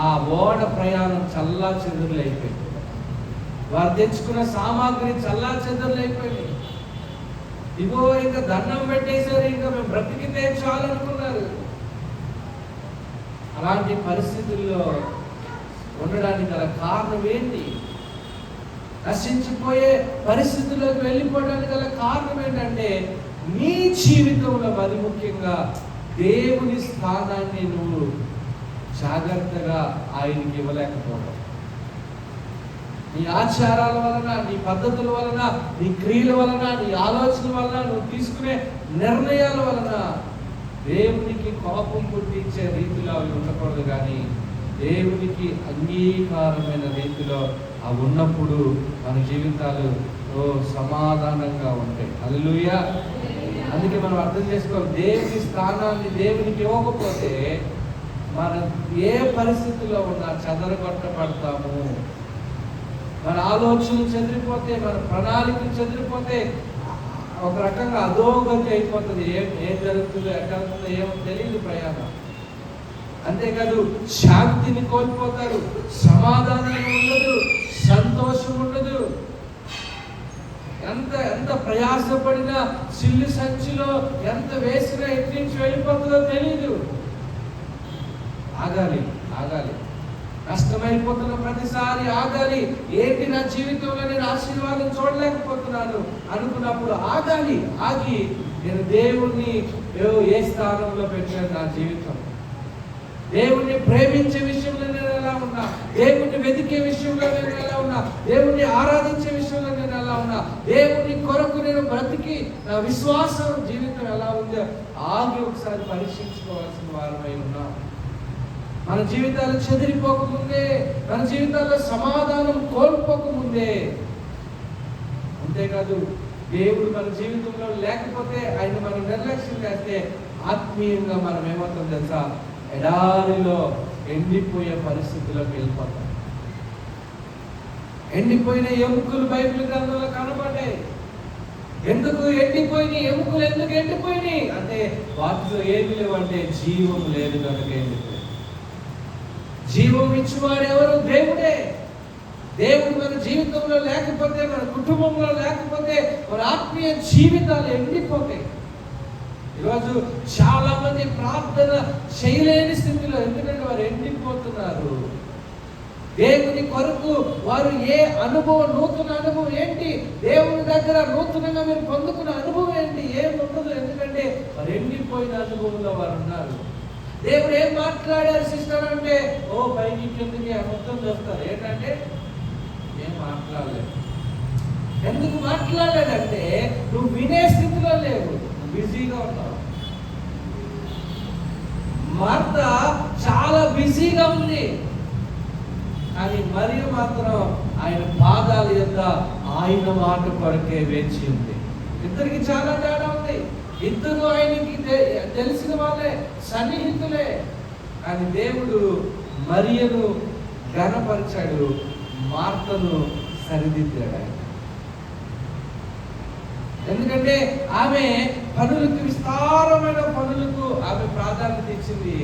ఆ ఓడ ప్రయాణం చల్లా చెదురులైపోయింది. వారు తెచ్చుకున్న సామాగ్రి చల్లా చెదురులైపోయింది. ఇగో ఇంకా దండం పెట్టేశారు, ఇంకా మేము బ్రతికితే చాలనుకున్నారు. అలాంటి పరిస్థితుల్లో ఉండడానికి గల కారణం ఏంటి? నశించిపోయే పరిస్థితుల్లోకి వెళ్ళిపోవడానికి గల కారణం ఏంటంటే, నీ జీవితంలో మరి ముఖ్యంగా దేవుని స్థానాన్ని నువ్వు జాగ్రత్తగా ఆయనకి ఇవ్వలేకపోవడం. నీ ఆచారాల వలన, నీ పద్ధతుల వలన, నీ క్రియల వలన, నీ ఆలోచన వలన, నువ్వు తీసుకునే నిర్ణయాల వలన దేవునికి కోపం పుట్టించే రీతిలో అవి ఉండకూడదు. కానీ దేవునికి అంగీకారమైన రీతిలో అవి ఉన్నప్పుడు మన జీవితాలు సమాధానంగా ఉంటాయి. హల్లెలూయా. అందుకే మనం అర్థం చేసుకోవాలి, దేవుని స్థానాన్ని దేవునికి ఇవ్వకపోతే మనం ఏ పరిస్థితుల్లో ఉన్నా చెదరగొట్టబడతాము. మన ఆలోచనలు చెదిరిపోతే, మన ప్రణాళికలు చెదిరిపోతే ఒక రకంగా అధోగతి అయిపోతుంది. ఏం జరుగుతుందో, ఎక్కడ ఉందో ఏమో తెలియదు ప్రయాణం. అంతేకాదు శాంతిని కోల్పోతారు, సమాధానం ఉండదు, సంతోషం ఉండదు. ఎంత ప్రయాసపడినా సిల్లు సంచిలో ఎంత వేసినా ఎట్టించి వెళ్ళిపోతుందో తెలియదు. ఆగాలి. నష్టమైపోతున్న ప్రతిసారి ఆగాలి. ఏంటి నా జీవితంలో నేను ఆశీర్వాదం చూడలేకపోతున్నాను అనుకున్నప్పుడు ఆగాలి. ఆగి నేను దేవుణ్ణి ఏ స్థానంలో పెట్టాను నా జీవితం, దేవుణ్ణి ప్రేమించే విషయంలో నేను ఎలా ఉన్నా, దేవుణ్ణి వెతికే విషయంలో నేను ఎలా ఉన్నా, దేవుణ్ణి ఆరాధించే విషయంలో నేను ఎలా ఉన్నా, దేవుని కొరకు నేను బ్రతికి నా విశ్వాసం జీవితం ఎలా ఉందో ఆగి ఒకసారి పరీక్షించుకోవాల్సిన వారమై ఉన్నాం. మన జీవితాలు చెదిరిపోకముందే, మన జీవితాల్లో సమాధానం కోల్పోకముందే. అంతేకాదు దేవుడు మన జీవితంలో లేకపోతే, ఆయన మనం నిర్లక్ష్యం చేస్తే ఆత్మీయంగా మనం ఏమవుతాం తెలుసా, ఎడారిలో ఎండిపోయే పరిస్థితుల్లోకి వెళ్ళిపోతాం. ఎండిపోయిన ఎముకలు బైబిల్ గ్రంథంలో కనబడ్డాయి. ఎందుకు ఎండిపోయినాయి? ఎముకలు ఎందుకు ఎండిపోయినాయి అంటే వాటిలో ఏమి లేవంటే జీవం లేదు కనుక ఎండిపోయి. జీవం ఇచ్చేవాడు ఎవరు? దేవుడే. దేవుడు మన జీవితంలో లేకపోతే, మన కుటుంబంలో లేకపోతే మన ఆత్మీయ జీవితాలు ఎండిపోతాయి. ఈరోజు చాలా మంది ప్రార్థన చేయలేని స్థితిలో, ఎందుకంటే వారు ఎండిపోతున్నారు. దేవుని కొరకు వారు ఏ అనుభవం, నూతన అనుభవం ఏంటి? దేవుని దగ్గర నూతనంగా మీరు పొందుకున్న అనుభవం ఏంటి? ఏం ఉండదు. ఎందుకంటే వారు ఎండిపోయిన అనుభవంలో వారు ఉన్నారు. దేవుడు ఏం మాట్లాడారు సిస్టర్ అంటే, పైకి కిందకి మొత్తం చేస్తారు. ఏంటంటే ఏం మాట్లాడలేదు. ఎందుకు మాట్లాడలేదంటే నువ్వు వినే స్థితిలో లేవు, బిజీగా ఉన్నావు. మార్త చాలా బిజీగా ఉంది, కానీ మరియ మాత్రం ఆయన పాదాల యొద్ద ఆయన మాట కొరకే వేచి ఉంది. ఇద్దరికి చాలా తేడా ఉంది. ఇద్దరు ఆయనకి తెలిసిన వాళ్ళే, సన్నిహితులే. కానీ దేవుడు మరియను ఘనపరిచాడు, మార్తను సరిదిద్దాడు. ఎందుకంటే ఆమె పనులకు, విస్తారమైన పనులకు ఆమె ప్రాధాన్యత ఇచ్చింది.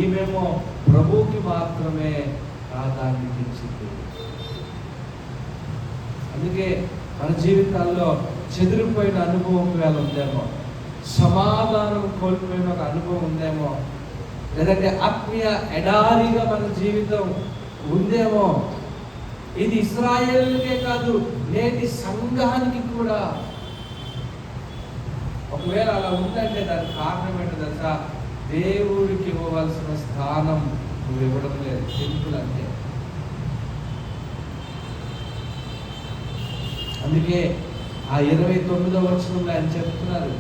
ఈమెమో ప్రభువుకి మాత్రమే ప్రాధాన్యత ఇచ్చింది. అందుకే మన జీవితాల్లో చెదిరిపోయిన అనుభవం వేళ ఉందేమో, సమాధానం కోల్పోయిన ఒక అనుభవం ఉందేమో, లేదంటే ఆత్మీయ ఎడారిగా మన జీవితం ఉందేమో. ఇది ఇశ్రాయేలుకే కాదు, నేటి సంఘానికి కూడా. ఒకవేళ అలా ఉందంటే దానికి కారణం ఏంటో తెలుసా? దేవుడికి ఇవ్వవలసిన స్థానం నువ్వు ఇవ్వడం లేదు. సింపుల్ అంటే. అందుకే ఆ 29వ వచనంలో ఆయన చెప్తున్నారు,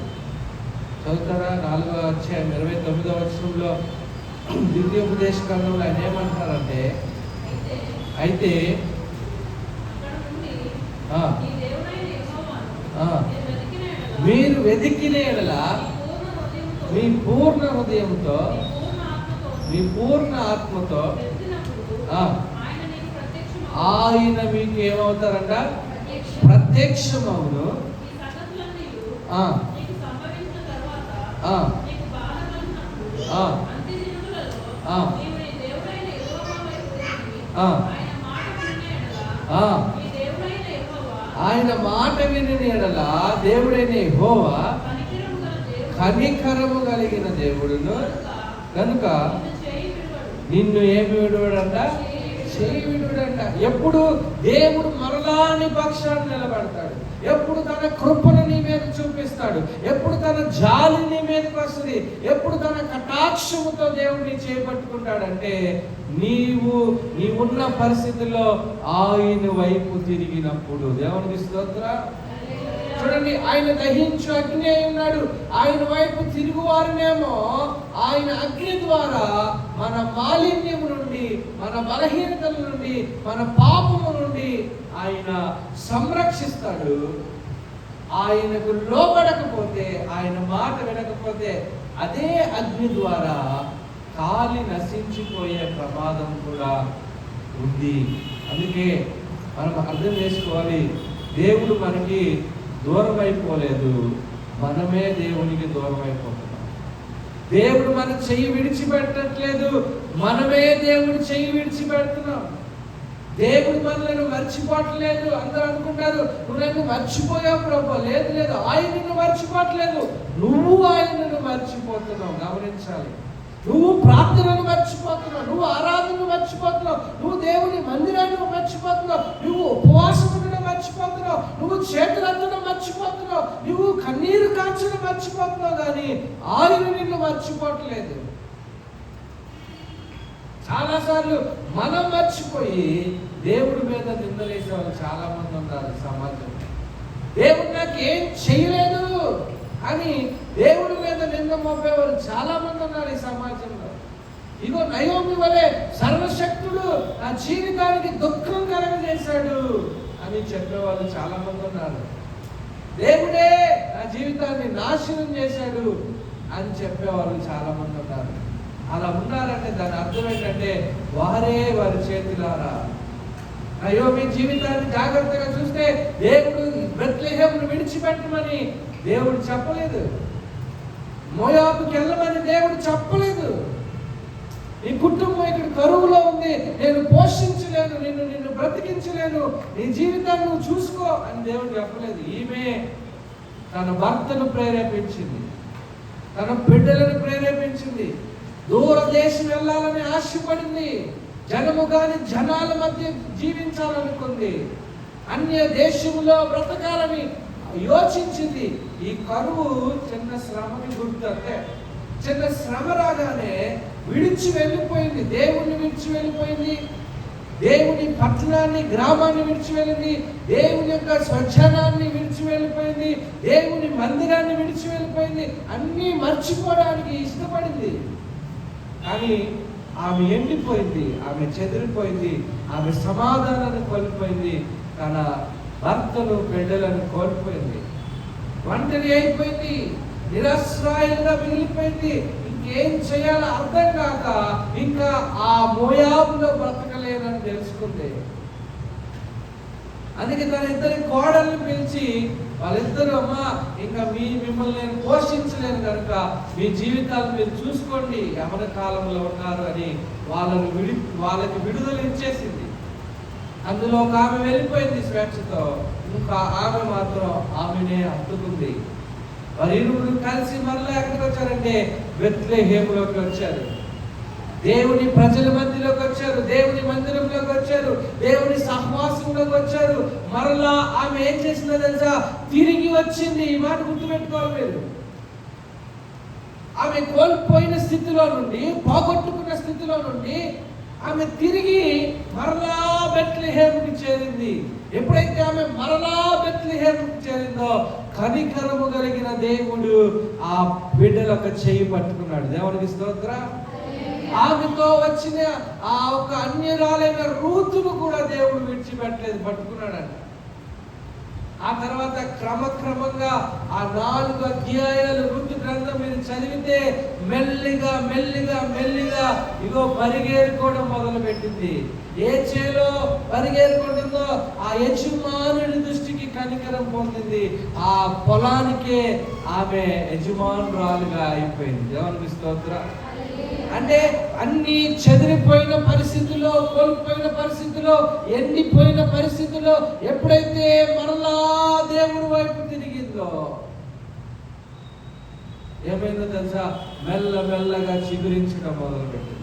చదువుతారా? 4వ అధ్యాయం 29వ వచనంలో ద్వితీయోపదేశ కాలంలో ఆయన ఏమంటారంటే, అయితే మీరు వెతికిన యెడల మీ పూర్ణ హృదయంతో మీ పూర్ణ ఆత్మతో ఆయన మీకు ఏమవుతారంట? ప్రత్యక్షమవును. ఆయన మాట విని యెడల దేవుడైన యెహోవా కనికరము కలిగిన దేవుడును కనుక నిన్ను ఏమి విడువడంట? చేయి విడువడంట. ఎప్పుడు దేవుడు మరలా నీ పక్షాన్ని నిలబడతాడు, ఎప్పుడు తన కృపను నీ మీద చూపిస్తాడు, ఎప్పుడు తన జాలి నీ మీదకి వస్తుంది, ఎప్పుడు తన కటాక్షముతో దేవుడిని చేపట్టుకుంటాడంటే నీవున్న పరిస్థితుల్లో ఆయన వైపు తిరిగినప్పుడు. దేవునికి స్తోత్రం. చూడండి, ఆయన దహించు అగ్ని అయి ఉన్నాడు. ఆయన వైపు తిరుగువారినేమో ఆయన అగ్ని ద్వారా మన మాలిన్యము నుండి, మన బలహీనతల నుండి, మన పాపము నుండి ఆయన సంరక్షిస్తాడు. ఆయనకు లోబడకపోతే, ఆయన మాట వినకపోతే అదే అగ్ని ద్వారా కాలి నశించిపోయే ప్రమాదం కూడా ఉంది. అందుకే మనం అర్థం చేసుకోవాలి, దేవుడు మనకి దూరం అయిపోలేదు, మనమే దేవునికి దూరం అయిపోతున్నాం. దేవుడు మన చెయ్యి విడిచిపెట్టట్లేదు, మనమే దేవుడి చెయ్యి విడిచిపెడుతున్నాం. దేవుడు మనల్ని మర్చిపోవట్లేదు. అందరూ అనుకుంటారు, నువ్వు నన్ను మర్చిపోయావు ప్రభు. లేదు లేదు, ఆయన నిన్ను మర్చిపోవట్లేదు, నువ్వు ఆయనను మర్చిపోతున్నావు. గమనించాలి, నువ్వు ప్రార్థనను మర్చిపోతున్నావు, నువ్వు ఆరాధనను మర్చిపోతున్నావు, నువ్వు దేవుని మందిరాన్ని మర్చిపోతున్నావు, నువ్వు ఉపవాసమును మర్చిపోతున్నావు, నువ్వు చేతులెత్తడం మర్చిపోతున్నావు, నువ్వు కన్నీరు కాల్చడం మర్చిపోతున్నావు, కానీ ఆయన నిన్ను మర్చిపోవట్లేదు. చాలాసార్లు మనం మర్చిపోయి దేవుడి మీద నిందలేసే వాళ్ళు చాలా మంది ఉన్నారు సమాజంలో. దేవుడు నాకేం చేయలేదు అని దేవుడి మీద నింద మోపేవారు చాలా మంది ఉన్నారు ఈ సమాజంలో. ఇగో నయోమి వలె సర్వశక్తుడు నా జీవితానికి దుఃఖం కలగజేశాడు అని చెప్పేవాళ్ళు చాలా మంది ఉన్నారు. దేవుడే నా జీవితాన్ని నాశనం చేశాడు అని చెప్పేవాళ్ళు చాలా మంది ఉన్నారు. అలా ఉన్నారంటే దాని అర్థం ఏంటంటే వారే వారి చేతులారా. నయోమి జీవితాన్ని జాగ్రత్తగా చూస్తే దేవుడు బెత్లెహేమును విడిచిపెట్టమని దేవుడు చెప్పలేదు, మోయాబుకి వెళ్ళమని దేవుడు చెప్పలేదు. నీ కుటుంబం ఇక్కడ కరువులో ఉంది, నేను పోషించలేను, నిన్ను బ్రతికించలేను, నీ జీవితాన్ని నువ్వు చూసుకో అని దేవుడు చెప్పలేదు. ఈమె తన భర్తను ప్రేరేపించింది, తన బిడ్డలను ప్రేరేపించింది, దూరదేశం వెళ్ళాలని ఆశపడింది, జనము కాని జనాల మధ్య జీవించాలనుకుంది, అన్య దేశంలో బ్రతకాలని యోచించింది. ఈ కరువు చిన్న శ్రమని గుర్తు. అంటే చిన్న శ్రమ రాగానే విడిచి వెళ్ళిపోయింది, దేవుణ్ణి విడిచి వెళ్ళిపోయింది, దేవుని పట్టణాన్ని గ్రామాన్ని విడిచి వెళ్ళింది, దేవుని యొక్క స్వచ్ఛనాన్ని విడిచి వెళ్ళిపోయింది, దేవుని మందిరాన్ని విడిచి వెళ్ళిపోయింది, అన్నీ మర్చిపోవడానికి ఇష్టపడింది. కానీ ఆమె ఎండిపోయింది, ఆమె చెదిరిపోయింది, ఆమె సమాధానాన్ని కోల్పోయింది, తన భర్తను బిడ్డలను కోల్పోయింది, ఒంటరి అయిపోయింది, నిరాశ్రాయంగా మిగిలిపోయింది. ఇంకేం చేయాలో అర్థం కాక ఇంకా ఆ మోయాబులో బ్రతకలేనని తెలుసుకుంది. అందుకే తన ఇద్దరి కోడల్ని పిలిచి వాళ్ళిద్దరూ, అమ్మా ఇంకా మిమ్మల్ని నేను పోషించలేను కనుక మీ జీవితాలు మీరు చూసుకోండి, యవన కాలంలో ఉన్నారు అని వాళ్ళకి విడుదల ఇచ్చేసింది. అందులో ఒక ఆమె వెళ్ళిపోయింది స్వేచ్ఛతో, ఇంకా ఆమె మాత్రం ఆమెనే హత్తుకుంది. వారి ఇరువురు కలిసి మరలా ఎక్కడికి వచ్చారంటే బెత్లెహేములోకి వచ్చారు, దేవుని ప్రజల మధ్యలోకి వచ్చారు, దేవుని మందిరంలోకి వచ్చారు, దేవుని సహవాసంలోకి వచ్చారు. మరలా ఆమె ఏం చేసిందో తెలుసా? తిరిగి వచ్చింది. ఈ మాట గుర్తుపెట్టుకోవాలి మీరు. ఆమె కోల్పోయిన స్థితిలో నుండి, పోగొట్టుకున్న స్థితిలో నుండి ఆమె తిరిగి మరలా బెత్లెహేముకి చేరింది. ఎప్పుడైతే ఆమె మరలా బెత్లెహేముకి చేరిందో కనికరము కలిగిన దేవుడు ఆ బిడ్డలకు చేయి పట్టుకున్నాడు. దేవునికి స్తోత్రం. ఆమెతో వచ్చిన ఆ ఒక అన్యురాలైన రూతును కూడా దేవుడు విడిచిపెట్టలేదు, పట్టుకున్నాడంట. ఆ తర్వాత క్రమక్రమంగా ఆ 4 అధ్యాయాలు ఋతు గ్రంథం మీరు చదివితే మెల్లిగా మెల్లిగా మెల్లిగా ఇగో పరిగెరుకోవడం మొదలు పెట్టింది. ఏ చేలో పరిగెరుకుంటుందో ఆ యజమానుడి దృష్టికి కనికరం పొందింది. ఆ పొలానికే ఆమె యజమానురాలుగా అయిపోయింది. దేవునికి స్తోత్రం. అంటే అన్ని చెదిరిపోయిన పరిస్థితుల్లో, కోల్పోయిన పరిస్థితుల్లో, ఎండిపోయిన పరిస్థితుల్లో ఎప్పుడైతే మరలా దేవుడి వైపు తిరిగిందో ఏమైందో తెలుసా? మెల్లమెల్లగా చిగురించడం మొదలుపెట్టింది,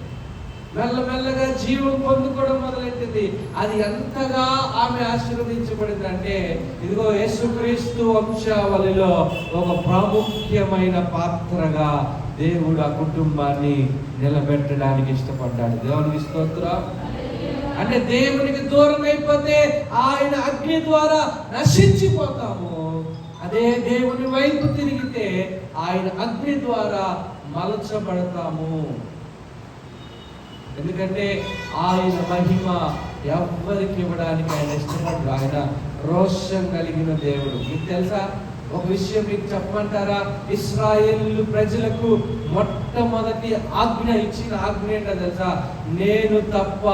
మెల్లమెల్లగా జీవం పొందుకోవడం మొదలెట్టింది. అది ఎంతగా ఆమె ఆశీర్వదించబడింది అంటే ఇదిగో యేసుక్రీస్తు వంశావళిలో ఒక ప్రాముఖ్యమైన పాత్రగా దేవుడు ఆ కుటుంబాన్ని నిలబెట్టడానికి ఇష్టపడ్డాడు. దేవునికి స్తోత్రం. అంటే దేవునికి దూరం అయిపోతే ఆయన అగ్ని ద్వారా నశించిపోతాము. అదే దేవుని వైపు తిరిగితే ఆయన అగ్ని ద్వారా మలచబడతాము. ఎందుకంటే ఆయన మహిమ ఎవ్వరికి ఇవ్వడానికి ఆయన ఇష్టపడ్డాడు. ఆయన రోషం కలిగిన దేవుడు. మీకు తెలుసా, ఒక విషయం మీకు చెప్పమంటారా? ఇశ్రాయేలు ప్రజలకు మొట్టమొదటి ఆజ్ఞ ఇచ్చిన ఆజ్ఞ ఏంటో తెలుసా? నేను తప్ప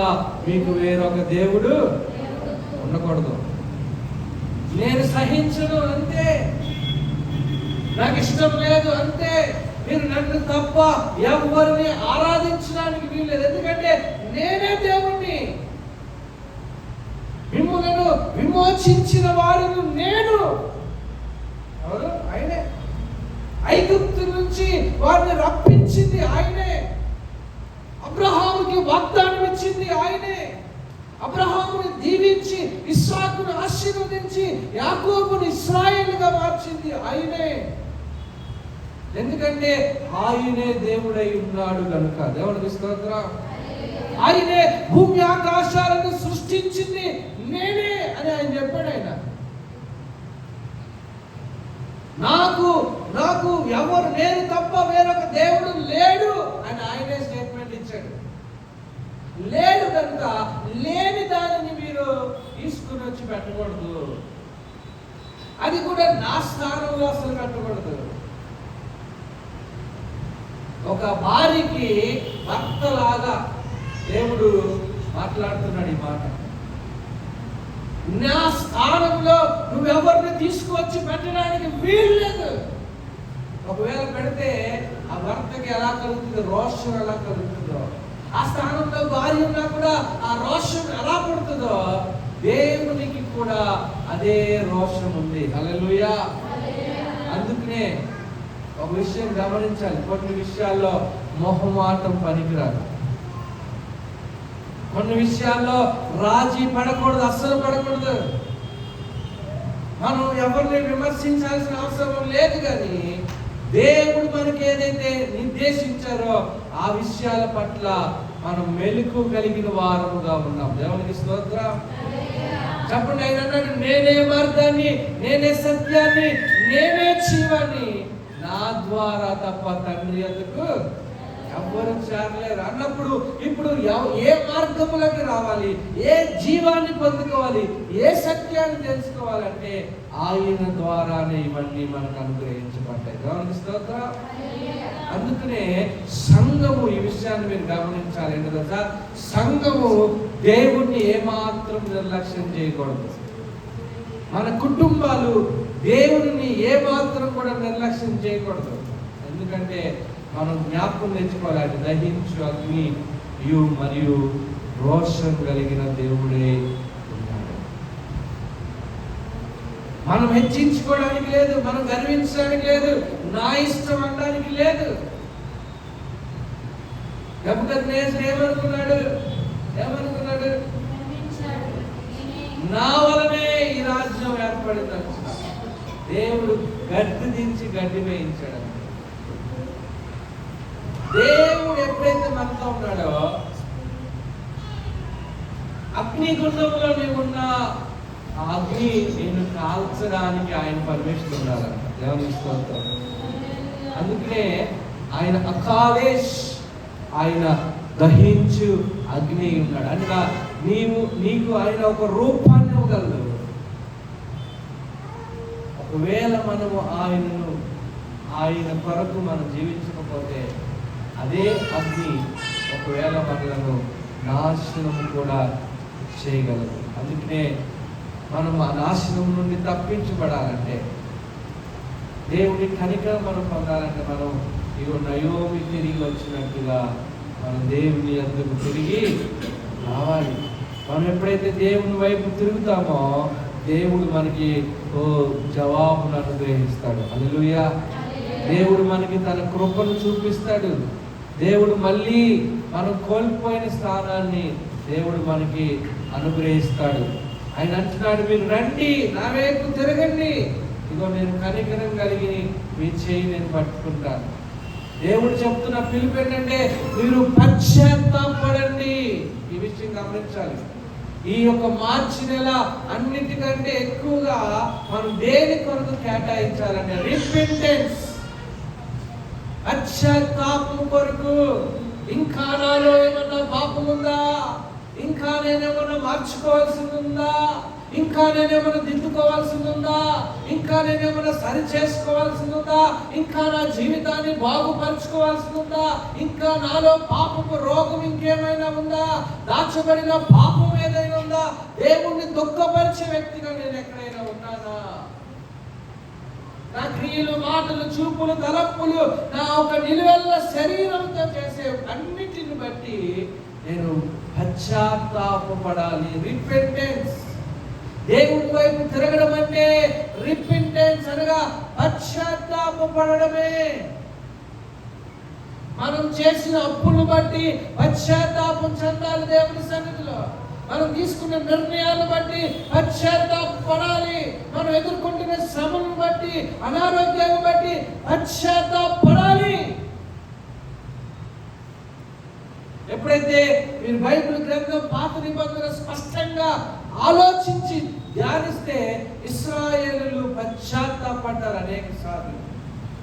మీకు వేరొక దేవుడు ఉండకూడదు. నేను సహించను, అంతే. నాకు ఇష్టం లేదు, అంతే. మీరు నన్ను తప్ప ఎవరిని ఆరాధించడానికి వీల్లేదు. ఎందుకంటే నేనే దేవుణ్ణి. మిమ్మల్ని విమోచించిన వాడును నేను. ఎవరు? ఆయనే. ఐగుప్తు నుంచి వారిని రప్పించింది ఆయనే. అబ్రహాముకి వాగ్దానం ఇచ్చింది ఆయనే. అబ్రహాముని దీవించి ఇస్సాకును ఆశీర్వదించి యాకోబుని ఇశ్రాయేలుగా మార్చింది ఆయనే. ఎందుకంటే ఆయనే దేవుడై ఉన్నాడు కనుక. దేవునికి స్తోత్రం. ఆయనే భూమి ఆకాశాలను సృష్టించింది నేనే అని ఆయన చెప్పాడు. ఆయన నాకు నాకు ఎవరు, నేను తప్ప వేరొక దేవుడు లేడు అని ఆయనే స్టేట్మెంట్ ఇచ్చాడు. లేడు కనుక లేని దానిని మీరు తీసుకుని వచ్చి పెట్టకూడదు. అది కూడా నా స్థానంలో అసలు పెట్టకూడదు. ఒక భార్యకి భర్తలాగా దేవుడు మాట్లాడుతున్నాడు ఈ మాట. నా స్థానంలో నువ్వెవరిని తీసుకువచ్చి పెట్టడానికి వీల్లేదు. ఒకవేళ పెడితే ఆ భర్తకి ఎలా కలుగుతుందో, రోషం ఎలా కలుగుతుందో, ఆ స్థానంలో భార్య ఉన్నా కూడా ఆ రోషం ఎలా పడుతుందో దేవునికి కూడా అదే రోషం ఉంది. హల్లెలూయా. అందుకనే ఒక విషయం గమనించాలి. కొన్ని విషయాల్లో మొహమాటం పనికిరాదు. కొన్ని విషయాల్లో రాజీ పడకూడదు, అస్సలు పడకూడదు. మనం ఎవరిని విమర్శించాల్సిన అవసరం లేదు. కానీ దేవుడు మనకి ఏదైతే నిర్దేశించారో ఆ విషయాల పట్ల మనం మెలకు కలిగిన వారముగా ఉన్నాం. దేవునికి స్తోత్రం. చెప్పండి. ఆయన అన్నాడు, నేనే మార్గాన్ని, నేనే సత్యాన్ని, నేనే జీవాన్ని, నా ద్వారా తప్ప తండ్రి ఎందుకు ఎవ్వరు చేరలేరు అన్నప్పుడు ఇప్పుడు ఏ మార్గములకి రావాలి, ఏ జీవాన్ని పొందుకోవాలి, ఏ సత్యాన్ని తెలుసుకోవాలంటే ఆయన ద్వారానే ఇవన్నీ మనకు అనుగ్రహించబడ్డాయి. గమనిస్తోందా? అందుకనే సంఘము, ఈ విషయాన్ని మీరు గమనించాలి. ఏంటో తెలుసా? సంఘము దేవుణ్ణి ఏమాత్రం నిర్లక్ష్యం చేయకూడదు. మన కుటుంబాలు దేవుడిని ఏమాత్రం కూడా నిర్లక్ష్యం చేయకూడదు. ఎందుకంటే మనం జ్ఞాపకం తెచ్చుకోవాలి, దహించు అగ్ని మరియు రోషం కలిగిన దేవుడే ఉన్నాడు. మనం హెచ్చించుకోవడానికి లేదు, మనం గర్వించడానికి లేదు, నా ఇష్టం అనడానికి లేదు. నెబుకద్నెజరు ఏమనుకున్నాడు? నా వలనే ఈ రాజ్యం ఏర్పడింది. దేవుడు గడ్డి దించి గడ్డి వేయించాడు. దేవుడు ఎప్పుడైతే మనతో ఉన్నాడో, అగ్నిగుండంలో నీవున్నా ఆ అగ్ని నేను కాల్చడానికి ఆయన పర్మిషన్ ఉండాలంట. దేవుని స్తోత్రం. అందుకనే ఆయన అకాలేష్, ఆయన దహించు అగ్ని ఉన్నాడు. అనగా నీకు ఆయన ఒక రూపాన్ని ఇవ్వగలడు. ఒకవేళ మనము ఆయన కొరకు మనం జీవించకపోతే అదే అగ్ని ఒకవేళ మనలను నాశనము కూడా చేయగలదు. అందుకనే మనం ఆ నాశనం నుండి తప్పించబడాలంటే, దేవుని కనికరం మనం పొందాలంటే, మనం ఇగో నయోమి తిరిగి వచ్చినట్టుగా మనం దేవుని అందుకు తిరిగి రావాలి. మనం ఎప్పుడైతే దేవుని వైపు తిరుగుతామో దేవుడు మనకి జవాబును అనుగ్రహిస్తాడు. హల్లెలూయా. దేవుడు మనకి తన కృపను చూపిస్తాడు. దేవుడు మళ్ళీ మనం కోల్పోయిన స్థానాన్ని దేవుడు మనకి అనుగ్రహిస్తాడు. ఆయన అంటున్నాడు, మీరు రండి, నా వైపు తిరగండి, ఇగో నేను కనికరం కలిగి మీ చేయి నేను పట్టుకుంటాను. దేవుడు చెప్తున్న పిలుపు ఏంటంటే, మీరు పశ్చాత్తాపడండి. ఈ విషయం గమనించాలి. ఈ యొక్క మార్చి నెల అన్నిటికంటే ఎక్కువగా మనం దేని కొరకు కేటాయించాలంటే రిపెంటెన్స్, పశ్చాత్తాపం కొరకు. ఇంకా నాలో ఏమన్నా పాపం ఉందా? ఇంకా నేనేమన్నా మార్చుకోవాల్సింది ఉందా? ఇంకా నేనేమన్నా దిద్దుకోవాల్సింది ఉందా? ఇంకా నేనేమన్నా సరి చేసుకోవాల్సింది ఉందా? ఇంకా నా జీవితాన్ని బాగుపరచుకోవాల్సింది ఉందా? ఇంకా నాలో పాపపు రోగం ఇంకేమైనా ఉందా? దాచబడిన పాపం ఏదైనా ఉందా? దేవుణ్ణి దుఃఖపరిచే వ్యక్తిగా నేను ఎక్కడైనా ఉన్నానా? నా క్రియలు, మాటలు, చూపులు, తలపులు, నా ఒక నిలువెల్ల శరీరంతో చేసే అన్నిటిని బట్టి నేను పశ్చాత్తాపపడాలి. రిపెంటెన్స్. దేవుని వైపు తిరగడం అంటే రిపెంటెన్స్ అనగా పశ్చాత్తాపపడమే. మనం చేసిన అప్పులను బట్టి పశ్చాత్తాపం చెందాలి దేవుని సన్నిధిలో. మనం తీసుకున్న నిర్ణయాలను బట్టి పశ్చాత్తాపడాలి. మనం ఎదుర్కొంటున్న శ్రమలను బట్టి, అనారోగ్యాన్ని బట్టి పశ్చాత్తాపడాలి. ఎప్పుడైతే మీరు బైబిల్ గ్రంథం పాత నిబంధన స్పష్టంగా ఆలోచించి ధ్యానిస్తే, ఇశ్రాయేలులు పశ్చాత్తాపడ్డారు అనేక సార్లు.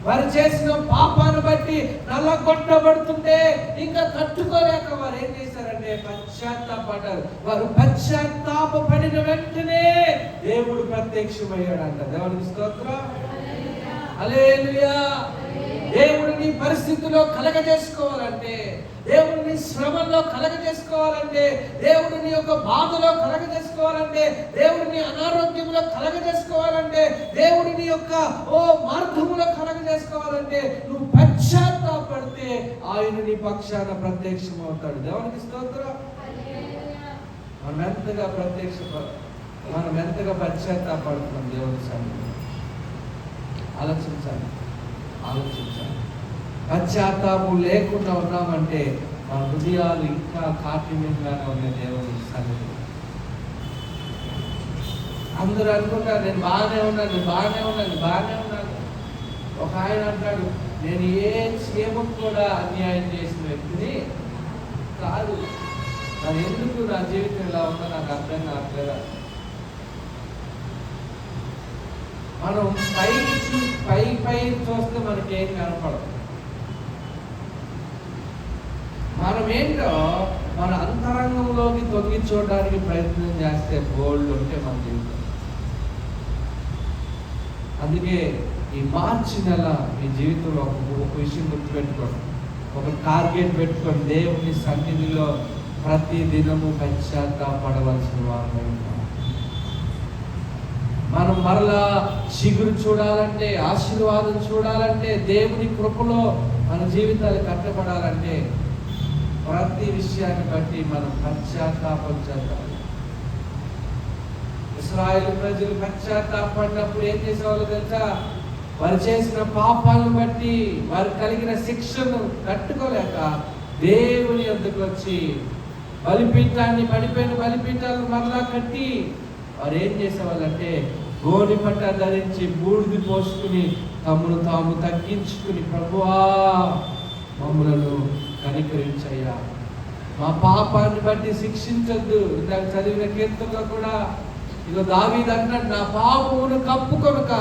వారు చేసిన పాపాన్ని బట్టి నల్లగొట్టబడుతుంటే ఇంకా తట్టుకోలేక వారు ఏం చేశారంటే పశ్చాత్తాపడ్డారు. వారు పశ్చాత్తాపడిన వెంటనే దేవుడు ప్రత్యక్షమయ్యాడంట. దేవునికి స్తోత్రం. హల్లెలూయా. దేవుడిని పరిస్థితిలో కలగజేసుకోవాలంటే, దేవుడిని శ్రమల్లో కలగజేసుకోవాలంటే, దేవుడిని యొక్క బాధలో కలగజేసుకోవాలంటే, దేవుడిని అనారోగ్యంలో కలగజేసుకోవాలంటే, దేవుడిని యొక్క మార్గములో కలగజేసుకోవాలంటే నువ్వు పశ్చాత్తాపడితే ఆయన నీ పక్షాన ప్రత్యక్షమవుతాడు. దేవునికి స్తోత్రం. మనం ఎంతగా పశ్చాత్తాపడుతున్నాం దేవుని సన్నిధిలో ఆలోచించాలి. పశ్చాత్తాపం లేకుండా ఉన్నామంటే మన హృదయాలు ఇంకా కాఠిన్యంగానే ఉన్నాయి దేవుని సన్నిధిలో. అందరూ అనుకుంటారు, నేను బాగానే ఉన్నాను. ఒక ఆయన అంటాడు, నేను ఏ చీమకు కూడా అన్యాయం చేసిన వ్యక్తిని కాదు. మరి ఎందుకు నా జీవితం ఇలా ఉందో నాకు అర్థం కావట్లేదా? మనం పై చూస్తే మనకేం కనపడదు. మనం ఏంటో మన అంతరంగంలోకి తొంగి చూడడానికి ప్రయత్నం చేస్తే బోల్డ్ ఉంటే మన జీవితం. అందుకే ఈ మార్చి నెల మీ జీవితంలో ఒక విషయం గుర్తుపెట్టుకోండి, ఒక టార్గెట్ పెట్టుకోండి. దేవుని సన్నిధిలో ప్రతి దినము పశ్చాత్తాపడవలసిన వారు. మనం మరలా చిగురు చూడాలంటే, ఆశీర్వాదం చూడాలంటే, దేవుని కృపలో మన జీవితాలు కట్టబడాలంటే ప్రతి విషయాన్ని బట్టి మనం పశ్చాత్తాపం చెందాలి. ఇశ్రాయేలు ప్రజలు పశ్చాత్తాపడినప్పుడు ఏం చేసేవాళ్ళు తెలుసా? వారు చేసిన పాపాలను బట్టి, వారు కలిగిన శిక్షను తట్టుకోలేక దేవుని వద్దకు వచ్చి బలిపీఠాన్ని, పడిపోయిన బలిపీఠాలను మరలా కట్టి వారు ఏం చేసేవాళ్ళంటే గోని పట్ట ధరించి బూడిది పోసుకుని తమను తాము తగ్గించుకుని, ప్రభువా మమ్మలను కనికరించయ్యా, మా పాపాన్ని బట్టి శిక్షించొద్దు. ఇందాక చదివిన కీర్తనలో కూడా ఇగో దావీదు అన్నాడు, నా పాపమును కప్పుకొనక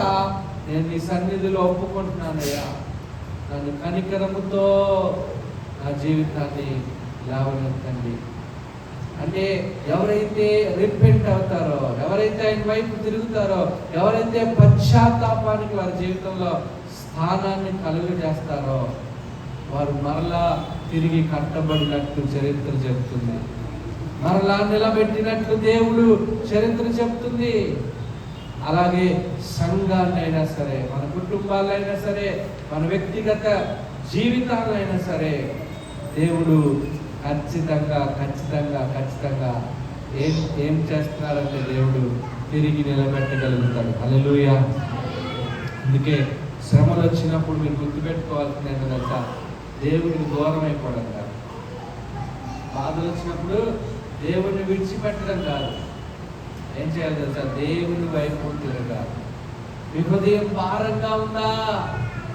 నేను నీ సన్నిధిలో ఒప్పుకుంటున్నానయ్యా, నన్ను కనికరముతో నా జీవితాన్ని లేవనెత్తండి. అంటే ఎవరైతే రిపెంట్ అవుతారో, ఎవరైతే ఆయన వైపు తిరుగుతారో, ఎవరైతే పశ్చాత్తాపానికి వారి జీవితంలో స్థానాన్ని కలుగు చేస్తారో వారు మరలా తిరిగి కట్టబడినట్లు చరిత్ర చెప్తుంది, మరలా నిలబెట్టినట్లు దేవుడు చరిత్ర చెప్తుంది. అలాగే సంఘాన్నైనా సరే, మన కుటుంబాలైనా సరే, మన వ్యక్తిగత జీవితాలైనా సరే దేవుడు ఖచ్చితంగా ఏం చేస్తున్నారంటే దేవుడు తిరిగి నిలబెట్టగలుగుతాడు. హల్లెలూయా. అందుకే శ్రమలు వచ్చినప్పుడు మీరు గుర్తుపెట్టుకోవాల్సింది ఏంటో తెలుసా? దేవుడికి దూరం అయిపోవడం కాదు, బాధలు వచ్చినప్పుడు దేవుడిని విడిచిపెట్టడం కాదు. ఏం చేయాలి తెలుసా? దేవుని వైపు తిరగాలి. మీ హృదయం భారంగా ఉందా?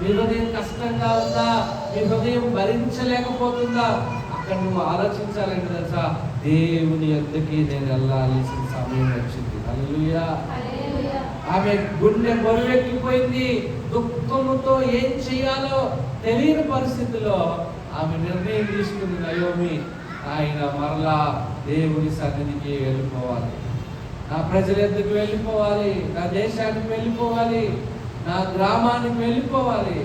మీ హృదయం కష్టంగా ఉందా? మీ హృదయం భరించలేకపోతుందా? అక్కడ నువ్వు ఆలోచించాలంటే తెలుసా, దేవుని యొద్దకి నేను వెళ్ళాల్సిన సమయం వచ్చింది. హల్లెలూయా. ఆమె గుండె బరువెక్కిపోయింది. దుఃఖముతో ఏం చేయాలో తెలియని పరిస్థితిలో ఆమె నిర్ణయం తీసుకుంది నయోమి, ఆయన మరలా దేవుని సన్నిధికి వెళ్ళిపోవాలి, నా ప్రజల యొద్దకు వెళ్ళిపోవాలి, నా దేశానికి వెళ్ళిపోవాలి, నా గ్రామానికి వెళ్ళిపోవాలి.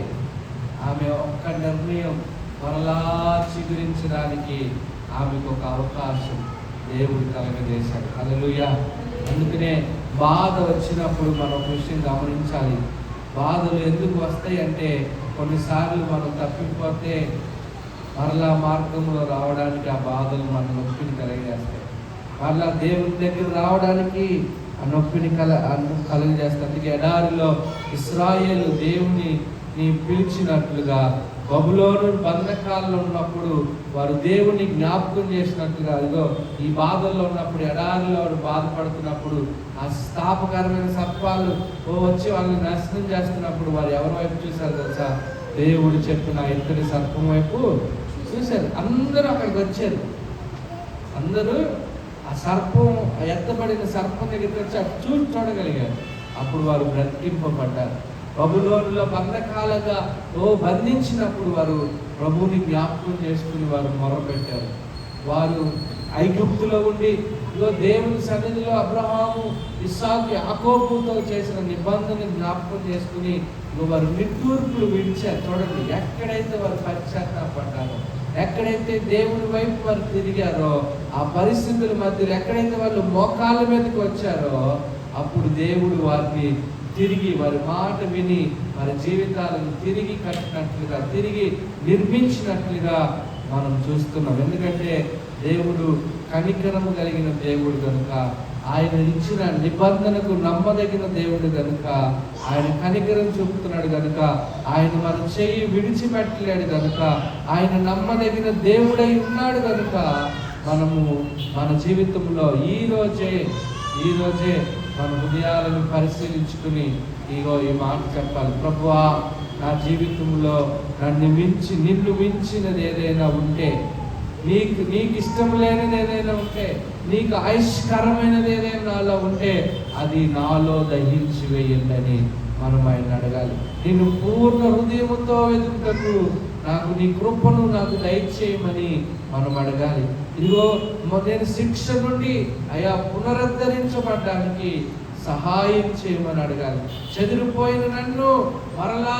ఆమె ఒక్క నిర్ణయం మరలా చిగురించడానికి ఆమెకు ఒక అవకాశం దేవుడు కలగజేశాడు. హల్లెలూయా. అందుకనే బాధ వచ్చినప్పుడు మనం ఒక విషయం గమనించాలి. బాధలు ఎందుకు వస్తాయి అంటే కొన్నిసార్లు మనం తప్పిపోతే మరలా మార్గంలో రావడానికి ఆ బాధలు మన నొప్పిని కలగజేస్తాయి. మరలా దేవుని దగ్గర రావడానికి ఆ నొప్పిని కలగజేస్తాయి. అందుకే ఎడారిలో ఇశ్రాయేలు దేవుని పిలిచినట్లుగా బబులోను బంధకాల్లో ఉన్నప్పుడు వారు దేవుని జ్ఞాపకం చేసినట్టుగా, ఇదిగో ఈ బాధల్లో ఉన్నప్పుడు, ఎడారిలో వారు బాధపడుతున్నప్పుడు ఆ స్థాపకరమైన సర్పాలు వచ్చి వాళ్ళని నాశనం చేస్తున్నప్పుడు వారు ఎవరి వైపు చూశారు తెలుసా? దేవుడు చెప్పిన ఇద్దరి సర్పం వైపు చూశారు. అందరూ అక్కడికి వచ్చారు. అందరూ ఆ సర్పం, ఎత్తబడిన సర్పం దగ్గరికి వచ్చి అటు చూడగలిగారు. అప్పుడు వారు బ్రతికింపబడ్డారు. బబులోనులో బంధకాలుగా బంధించినప్పుడు వారు ప్రభువుని జ్ఞాపకం చేసుకుని వారు మొరపెట్టారు. వారు ఐగుప్తులో ఉండి దేవుని సన్నిధిలో అబ్రహాము, ఇస్సాకు, యాకోబుతో చేసిన నిబంధన జ్ఞాపకం చేసుకుని వారు నిట్టూర్పులు విడిచారు. చూడండి, ఎక్కడైతే వారు పశ్చాత్తాపడ్డారో, ఎక్కడైతే దేవుని వైపు వారు తిరిగారో, ఆ పరిస్థితుల మధ్యలో ఎక్కడైతే వాళ్ళు మోకాళ్ళ మీదకి వచ్చారో అప్పుడు దేవుడు వారిని తిరిగి, వారి మాట విని వారి జీవితాలను తిరిగి కట్టినట్లుగా, తిరిగి నిర్మించినట్లుగా మనం చూస్తున్నాం. ఎందుకంటే దేవుడు కనికరము కలిగిన దేవుడు కనుక, ఆయన ఇచ్చిన నిబంధనకు నమ్మదగిన దేవుడు కనుక, ఆయన కనికరం చూపుతున్నాడు కనుక, ఆయన మన చెయ్యి విడిచిపెట్టలేడు కనుక, ఆయన నమ్మదగిన దేవుడై ఉన్నాడు కనుక మనము మన జీవితంలో ఈ రోజే మన హృదయాలను పరిశీలించుకుని ఇగో ఈ మాట చెప్పాలి. ప్రభువా, నా జీవితంలో నిన్ను మించినది ఏదైనా ఉంటే, నీకు ఇష్టం లేనిది ఏదైనా ఉంటే, నీకు ఆయుష్కరమైనది ఏదైనా నాలో ఉంటే అది నాలో దహించి వేయండి మనం ఆయన అడగాలి. నిన్ను పూర్ణ హృదయముతో వెతుకుటకు నాకు నీ కృపను నాకు దయచేయమని మనం అడగాలి. ఇదిగో నేను శిక్ష నుండి పునరుద్ధరించబడ్డానికి సహాయం చేయమని అడగాలి. చెదిరిపోయిన నన్ను మరలా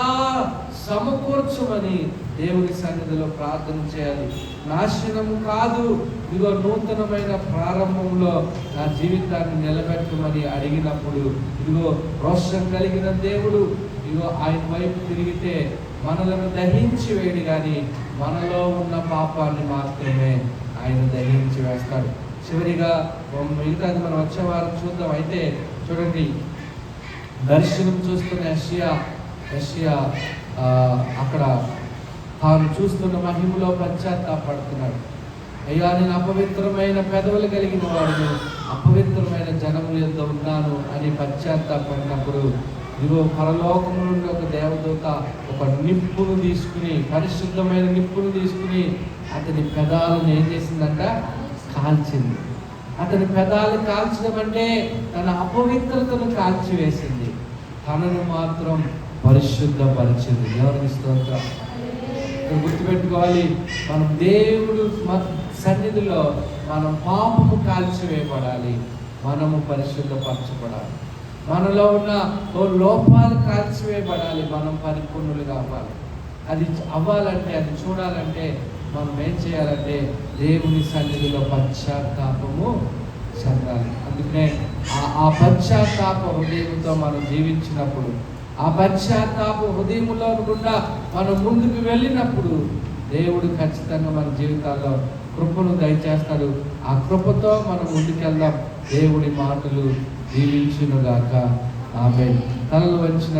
సమకూర్చమని దేవుని సన్నిధిలో ప్రార్థన చేయాలి. నాశనము కాదు, ఇదిగో నూతనమైన ప్రారంభంలో నా జీవితాన్ని నిలబెట్టమని అడిగినప్పుడు, ఇదిగో రోషం కలిగిన దేవుడు ఇదిగో ఆయన వైపు తిరిగితే మనలను దహించి వేయడు, కానీ మనలో ఉన్న పాపాన్ని మాత్రమే ఆయన దహించి వేస్తాడు. చివరిగా మిగతాది మనం వచ్చే వారం చూద్దాం. అయితే చూడండి, దర్శనం చూస్తున్న యెషయా అక్కడ తాను చూస్తున్న మహిమలో పశ్చాత్తాపడుతున్నాడు. అయ్యా, నేను అపవిత్రమైన పెదవులు కలిగిన వాడిని, అపవిత్రమైన జనముల యొద్ద ఉన్నాను అని పశ్చాత్తాపడినప్పుడు, ఇదిగో పరలోకము నుండి ఒక దేవదూత ఒక నిప్పును తీసుకుని, పరిశుద్ధమైన నిప్పును తీసుకుని అతని పెదాలను ఏం చేసిందంట? కాల్చింది. అతని పెదాలు కాల్చడం అంటే తన అపవిత్రతను కాల్చివేసింది, తనను మాత్రం పరిశుద్ధపరిచింది. ఎవరికి స్తోత్రం. గుర్తుపెట్టుకోవాలి, మనం దేవుడు సన్నిధిలో మనం పాపము కాల్చివేయబడాలి, మనము పరిశుద్ధపరచబడాలి, మనలో ఉన్న లోపాలు కాల్చివేయబడాలి, మనం పరిపూర్ణులు కావాలి. అది అవ్వాలంటే, అది చూడాలంటే మనం ఏం చేయాలంటే దేవుని సన్నిధిలో పశ్చాత్తాపము చెందాలి. అందుకనే ఆ పశ్చాత్తాప హృదయంతో మనం జీవించినప్పుడు, ఆ పశ్చాత్తాప హృదయంలో గుండా మనం ముందుకు వెళ్ళినప్పుడు దేవుడు ఖచ్చితంగా మన జీవితాల్లో కృపను దయచేస్తాడు. ఆ కృపతో మనం ముందుకెళ్దాం. దేవుడి మాటలు దీవించునుగాక. ఆమేన్. తలలు వంచిన